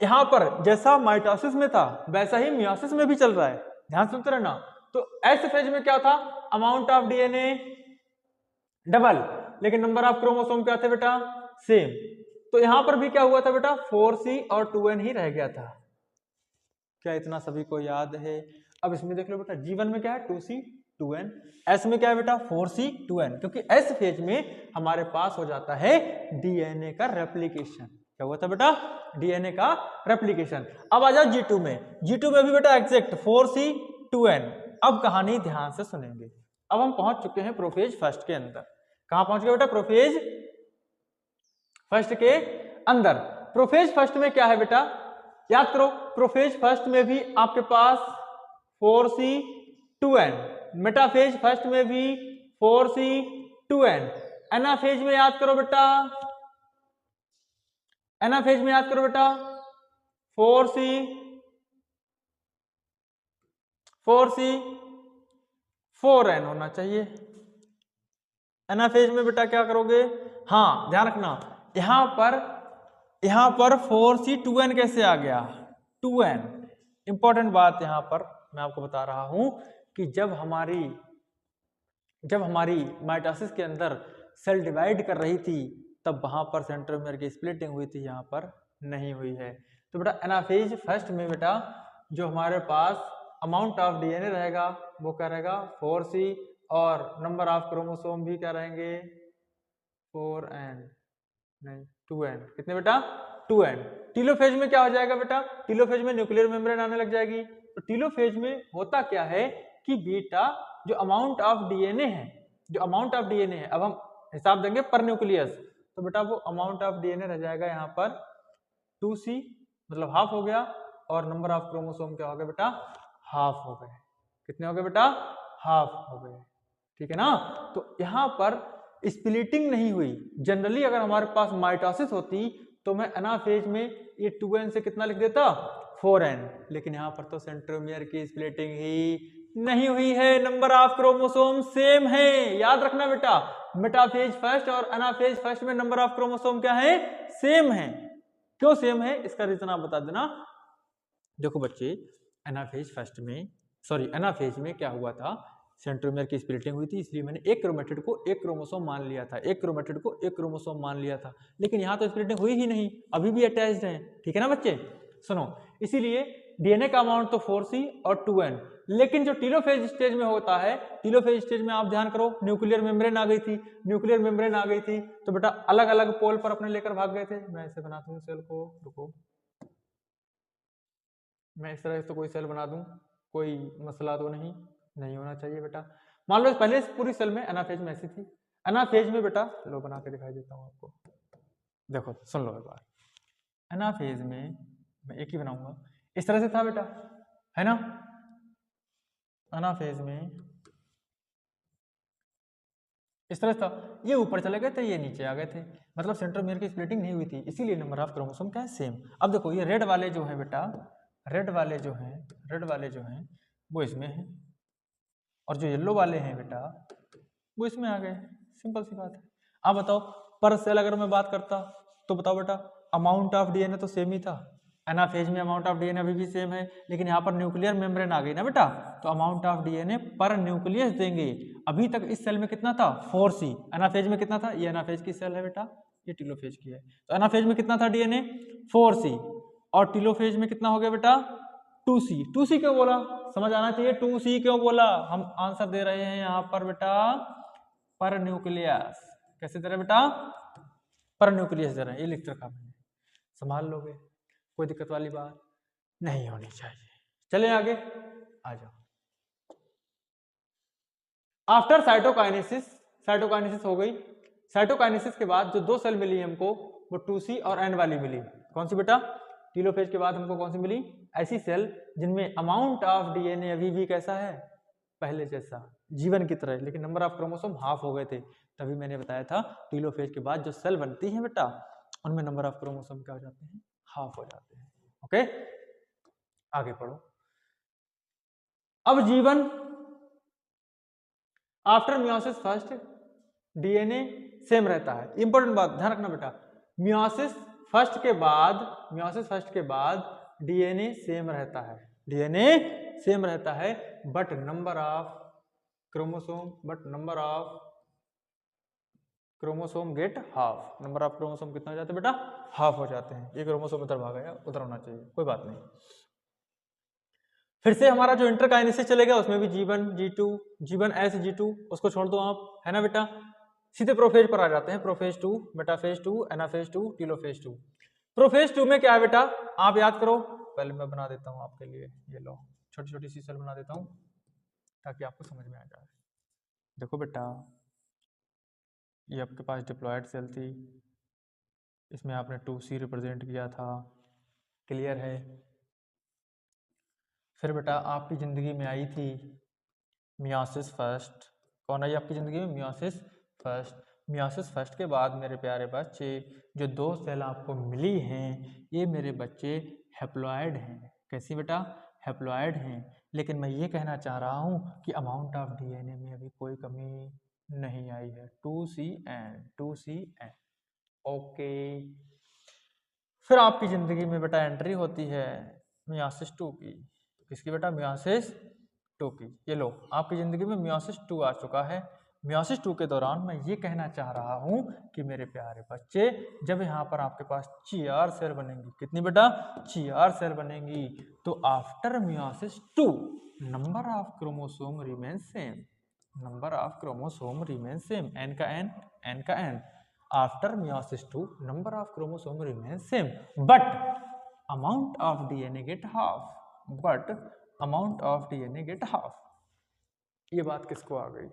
यहां पर जैसा माइटोसिस में था वैसा ही मियोसिस में भी चल रहा है, ध्यान सुनते रहना। तो एस फेज में क्या था, अमाउंट ऑफ डीएनए डबल, लेकिन नंबर ऑफ क्रोमोसोम क्या थे बेटा, सेम। तो यहां पर भी क्या हुआ था बेटा, 4C और 2N ही रह गया था। क्या इतना सभी को याद है? अब इसमें देख लो बेटा, G1 में क्या है 2C 2N, S में क्या है बेटा 4C 2N, क्योंकि S फेज में हमारे पास हो जाता है डीएनए का रेप्लिकेशन। क्या हुआ था बेटा, डीएनए का रेप्लिकेशन। अब आ जाओ G2 में, G2 में भी बेटा एग्जैक्ट 4C 2N। अब कहानी ध्यान से सुनेंगे। अब हम पहुंच चुके हैं प्रोफेज फर्स्ट के अंदर। कहां पहुंच गए बेटा, प्रोफेज फर्स्ट के अंदर। प्रोफेज फर्स्ट में क्या है बेटा, याद करो, प्रोफेज फर्स्ट में भी आपके पास 4C 2N, मेटाफेज फर्स्ट में भी 4C 2N, एनाफेज में याद करो बेटा, एनाफेज में याद करो बेटा 4C 4N होना चाहिए। एनाफेज में बेटा क्या करोगे, हाँ ध्यान रखना, यहां पर 4C 2N कैसे आ गया, 2N। इंपॉर्टेंट बात यहां पर मैं आपको बता रहा हूं कि जब हमारी माइटोसिस के अंदर सेल डिवाइड कर रही थी तब वहां पर सेंट्रोमियर की स्प्लिटिंग हुई थी, यहां पर नहीं हुई है। तो बेटा एनाफेज फर्स्ट में बेटा जो हमारे पास अमाउंट ऑफ डीएनए रहेगा वो क्या रहेगा 4C, और नंबर ऑफ क्रोमोसोम भी क्या रहेंगे 4N, नहीं 2N। कितने बेटा 2N। टीलोफेज में क्या हो जाएगा बेटा, टीलोफेज में न्यूक्लियर मेम्ब्रेन आने लग जाएगी। तो टीलोफेज में होता क्या है कि बेटा जो अमाउंट ऑफ डीएनए है, जो अमाउंट ऑफ डीएनए है, अब हम हिसाब देंगे पर न्यूक्लियस, तो बेटा वो अमाउंट ऑफ डीएनए रह जाएगा यहाँ पर 2C, मतलब हाफ हो गया, और नंबर ऑफ क्रोमोसोम क्या हो गया बेटा, हाफ हो गए। कितने हो गए बेटा, हाफ हो गए, ठीक है ना। तो यहाँ पर स्प्लिटिंग नहीं हुई। जनरली अगर हमारे पास माइटोसिस होती तो मैं एनाफेज में ये 2N से कितना लिख देता 4N, लेकिन यहाँ पर तो सेंट्रोमियर की स्प्लिटिंग ही नहीं हुई है, नंबर ऑफ क्रोमोसोम सेम है। याद रखना बेटा, मेटाफेज फर्स्ट और एनाफेज फर्स्ट में नंबर ऑफ क्रोमोसोम क्या है, सेम है। क्यों सेम है, इसका रीजन आप बता देना। देखो बच्चे, एनाफेज में क्या हुआ था, सेंट्रोमियर की स्प्लिटिंग हुई थी, इसलिए मैंने एक क्रोमेटिड को एक क्रोमोसोम मान लिया था, एक क्रोमेटिड को एक क्रोमोसोम मान लिया था। लेकिन यहाँ तो स्प्लिटिंग हुई ही नहीं, अभी भी अटैच्ड है, ठीक है ना बच्चे। सुनो, इसीलिए डीएनए का अमाउंट तो 4C और 2N, लेकिन जो टीलोफेज स्टेज में होता है, टीलोफेज स्टेज में आप ध्यान करो, न्यूक्लियर मेम्ब्रेन आ गई थी, न्यूक्लियर मेम्ब्रेन आ गई थी, तो बेटा अलग अलग पोल पर अपने लेकर भाग गए थे। मैं ऐसे बनाता हूँ सेल को, रुको, मैं इस तरह से तो कोई सेल बना दूं, कोई मसला तो नहीं होना चाहिए बेटा। मान लो पहले पूरी सेल में एनाफेज में ऐसी थी, एनाफेज में बेटा लो बना के दिखाई देता हूं आपको, देखो सुन लो एक बार। एनाफेज में मैं एक ही बनाऊंगा, इस तरह से था बेटा, है ना। एनाफेज में इस तरह था, ये ऊपर चले गए थे, ये नीचे आ गए थे, मतलब सेंट्रोमियर की स्प्लिटिंग नहीं हुई थी, इसीलिए नंबर ऑफ क्रोमोसोम क्या है, सेम। अब देखो ये रेड वाले जो है बेटा, रेड वाले जो हैं वो इसमें है, और जो येलो वाले हैं बेटा वो इसमें आ गए। सिंपल सी बात है। अब बताओ पर सेल अगर मैं बात करता तो बताओ बेटा, अमाउंट ऑफ डीएनए तो सेम ही था, एनाफेज में अमाउंट ऑफ डीएनए अभी भी सेम है, लेकिन यहाँ पर न्यूक्लियर मेम्ब्रेन आ गई ना बेटा, तो अमाउंट ऑफ डीएनए पर न्यूक्लियस देंगे। अभी तक इस सेल में कितना था 4C, एनाफेज में कितना था, ये एनाफेज की सेल है बेटा, ये टीलोफेज की है, तो एनाफेज में कितना था डीएनए 4C, और टीलोफेज में कितना हो गया बेटा 2C। 2C क्यों बोला, समझ आना चाहिए, 2C क्यों बोला, हम आंसर दे रहे हैं यहाँ पर बेटा पर न्यूक्लियस। कैसे दे रहे हैं बेटा, पर न्यूक्लियस दे रहे हैं, ये लिख रखा मैंने, संभाल लोगे, कोई दिक्कत वाली बात नहीं होनी चाहिए। चलें आगे, आ जाओ। आफ्टर साइटोकाइनेसिस हो गई, साइटोकाइनेसिस के बाद जो 2 सेल मिली हमको वो 2C और N वाली मिली। कौन सी बेटा? टीलोफेज के बाद हमको कौन सी मिली? ऐसी सेल जिनमें अमाउंट ऑफ डीएनए अभी भी कैसा है? पहले जैसा, जीवन की तरह, लेकिन नंबर ऑफ क्रोमोसोम हाफ हो गए थे। तभी मैंने बताया था टीलोफेज के बाद जो सेल बनती है बेटा उनमें नंबर ऑफ क्रोमोसोम क्या हो जाते हैं? हाफ हो जाते हैं। ओके, आगे पढ़ो। अब जीवन after meiosis first DNA same रहता है। इंपॉर्टेंट बात ध्यान रखना बेटा, मियोसिस फर्स्ट के बाद डीएनए सेम रहता है, डीएनए सेम रहता है, but number of chromosome gate half. Number of chromosome कितना हो जाते हैं बेटा? हाफ हो जाते हैं। ये क्रोमोसोम इधर भाग गया, उधर होना चाहिए, कोई बात नहीं। फिर से हमारा जो इंटरकाइनेसिस चलेगा उसमें भी G1 G2 G1 S G2 उसको छोड़ दो आप, है ना बेटा। सीधे प्रोफेज पर आ जाते हैं। Prophase 2, metaphase 2, anaphase 2, telophase 2। Prophase 2 में क्या है बेटा? आप याद करो, पहले मैं बना देता हूं आपके लिए, ये लो छोटी छोटी सी सेल बना देता हूं ताकि आपको समझ में आ जाए। देखो बेटा, ये आपके पास डिप्लॉयड सेल थी, इसमें आपने 2C रिप्रेजेंट किया था, क्लियर है। फिर बेटा आपकी जिंदगी में आई थी मियोसिस फर्स्ट। कौन आई आपकी जिंदगी में? Meiosis first. मियोसिस फर्स्ट के बाद मेरे प्यारे बच्चे जो 2 सेल आपको मिली हैं ये मेरे बच्चे हैप्लॉयड हैं। कैसी बेटा? हैप्लॉयड हैं। लेकिन मैं ये कहना चाह रहा हूँ कि अमाउंट ऑफ डीएनए में अभी कोई कमी नहीं आई है। 2CN। ओके, फिर आपकी जिंदगी में बेटा एंट्री होती है मियोसिस 2 की। किसकी बेटा? मियोसिस 2 की। ये लो आपकी जिंदगी में मियोसिस 2 आ चुका है। मियोसिस 2 के दौरान मैं ये कहना चाह रहा हूं कि मेरे प्यारे बच्चे जब यहाँ पर आपके पास 4 सेल बनेंगी, कितनी बेटा? 4 सेल बनेंगी, तो after meiosis 2 number of chromosome remain same. Number of chromosome remain same, N का N। After meiosis 2 number of chromosome remain same, but amount of DNA get half. ये बात किसको आ गई?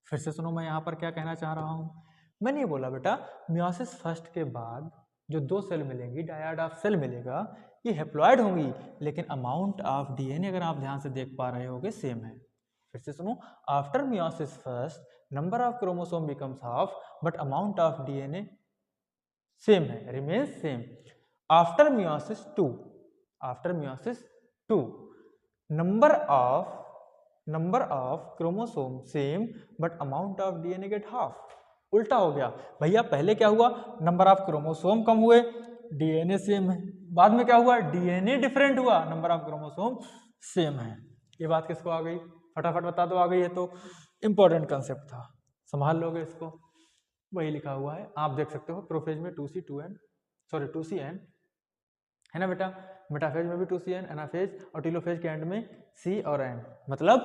फिर से सुनो, मैं यहाँ पर क्या कहना चाह रहा हूँ। मैंने ये बोला बेटा मियोसिस फर्स्ट के बाद जो 2 सेल मिलेंगी, डायड ऑफ सेल मिलेगा, ये हैप्लॉयड होंगी, लेकिन अमाउंट ऑफ डीएनए अगर आप ध्यान से देख पा रहे होगे सेम है। फिर से सुनो, after meiosis first number of chromosome becomes half, but amount of DNA same है, remains same. After meiosis 2 number of chromosome same but amount of DNA get half. उल्टा हो गया भैया, पहले क्या हुआ? नंबर ऑफ क्रोमोसोम कम हुए, डीएनए सेम है। बाद में क्या हुआ? डीएनए डिफरेंट हुआ, नंबर ऑफ क्रोमोसोम सेम है। ये बात किसको आ गई? फटाफट बता दो, आ गई है तो। इंपॉर्टेंट कंसेप्ट था, संभाल लोगे इसको। वही लिखा हुआ है, आप देख सकते हो। प्रोफेज में 2CN है ना बेटा, मेटाफेज में भी 2CN, एनाफेज और टीलोफेज के एंड में C और N। मतलब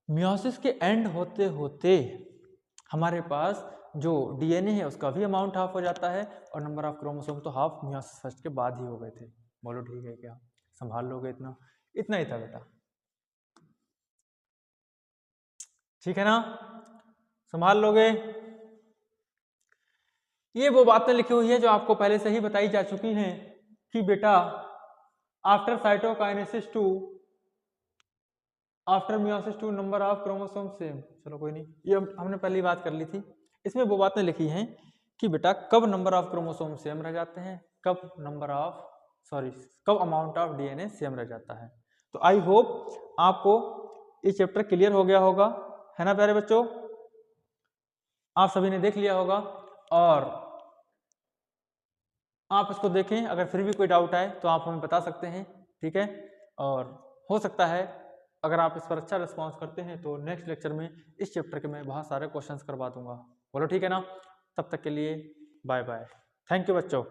मियोसिस के एंड होते होते हमारे पास जो डीएनए है उसका भी अमाउंट हाफ हो जाता है, और नंबर ऑफ क्रोमोसोम तो हाफ मियोसिस फर्स्ट के बाद ही हो गए थे। बोलो ठीक है क्या? संभाल लोगे इतना? इतना ही था बेटा, ठीक है ना? संभाल लोगे? ये वो बातें लिखी हुई है जो आपको पहले से ही बताई जा चुकी हैं कि बेटा after cytokinesis 2 after meiosis 2 number of chromosome same. चलो कोई नहीं, ये हमने पहली बात कर ली थी। इसमें वो बातें लिखी हैं कि बेटा कब नंबर ऑफ क्रोमोसोम सेम रह जाते हैं, कब अमाउंट ऑफ डीएनए सेम रह जाता है। तो आई होप आपको ये चैप्टर क्लियर हो गया होगा, है ना प्यारे बच्चों? आप सभी ने देख लिया होगा, और आप इसको देखें। अगर फिर भी कोई डाउट आए तो आप हमें बता सकते हैं, ठीक है? और हो सकता है अगर आप इस पर अच्छा रिस्पॉन्स करते हैं तो नेक्स्ट लेक्चर में इस चैप्टर के मैं बहुत सारे क्वेश्चंस करवा दूंगा। बोलो ठीक है ना? तब तक के लिए बाय बाय। थैंक यू बच्चों।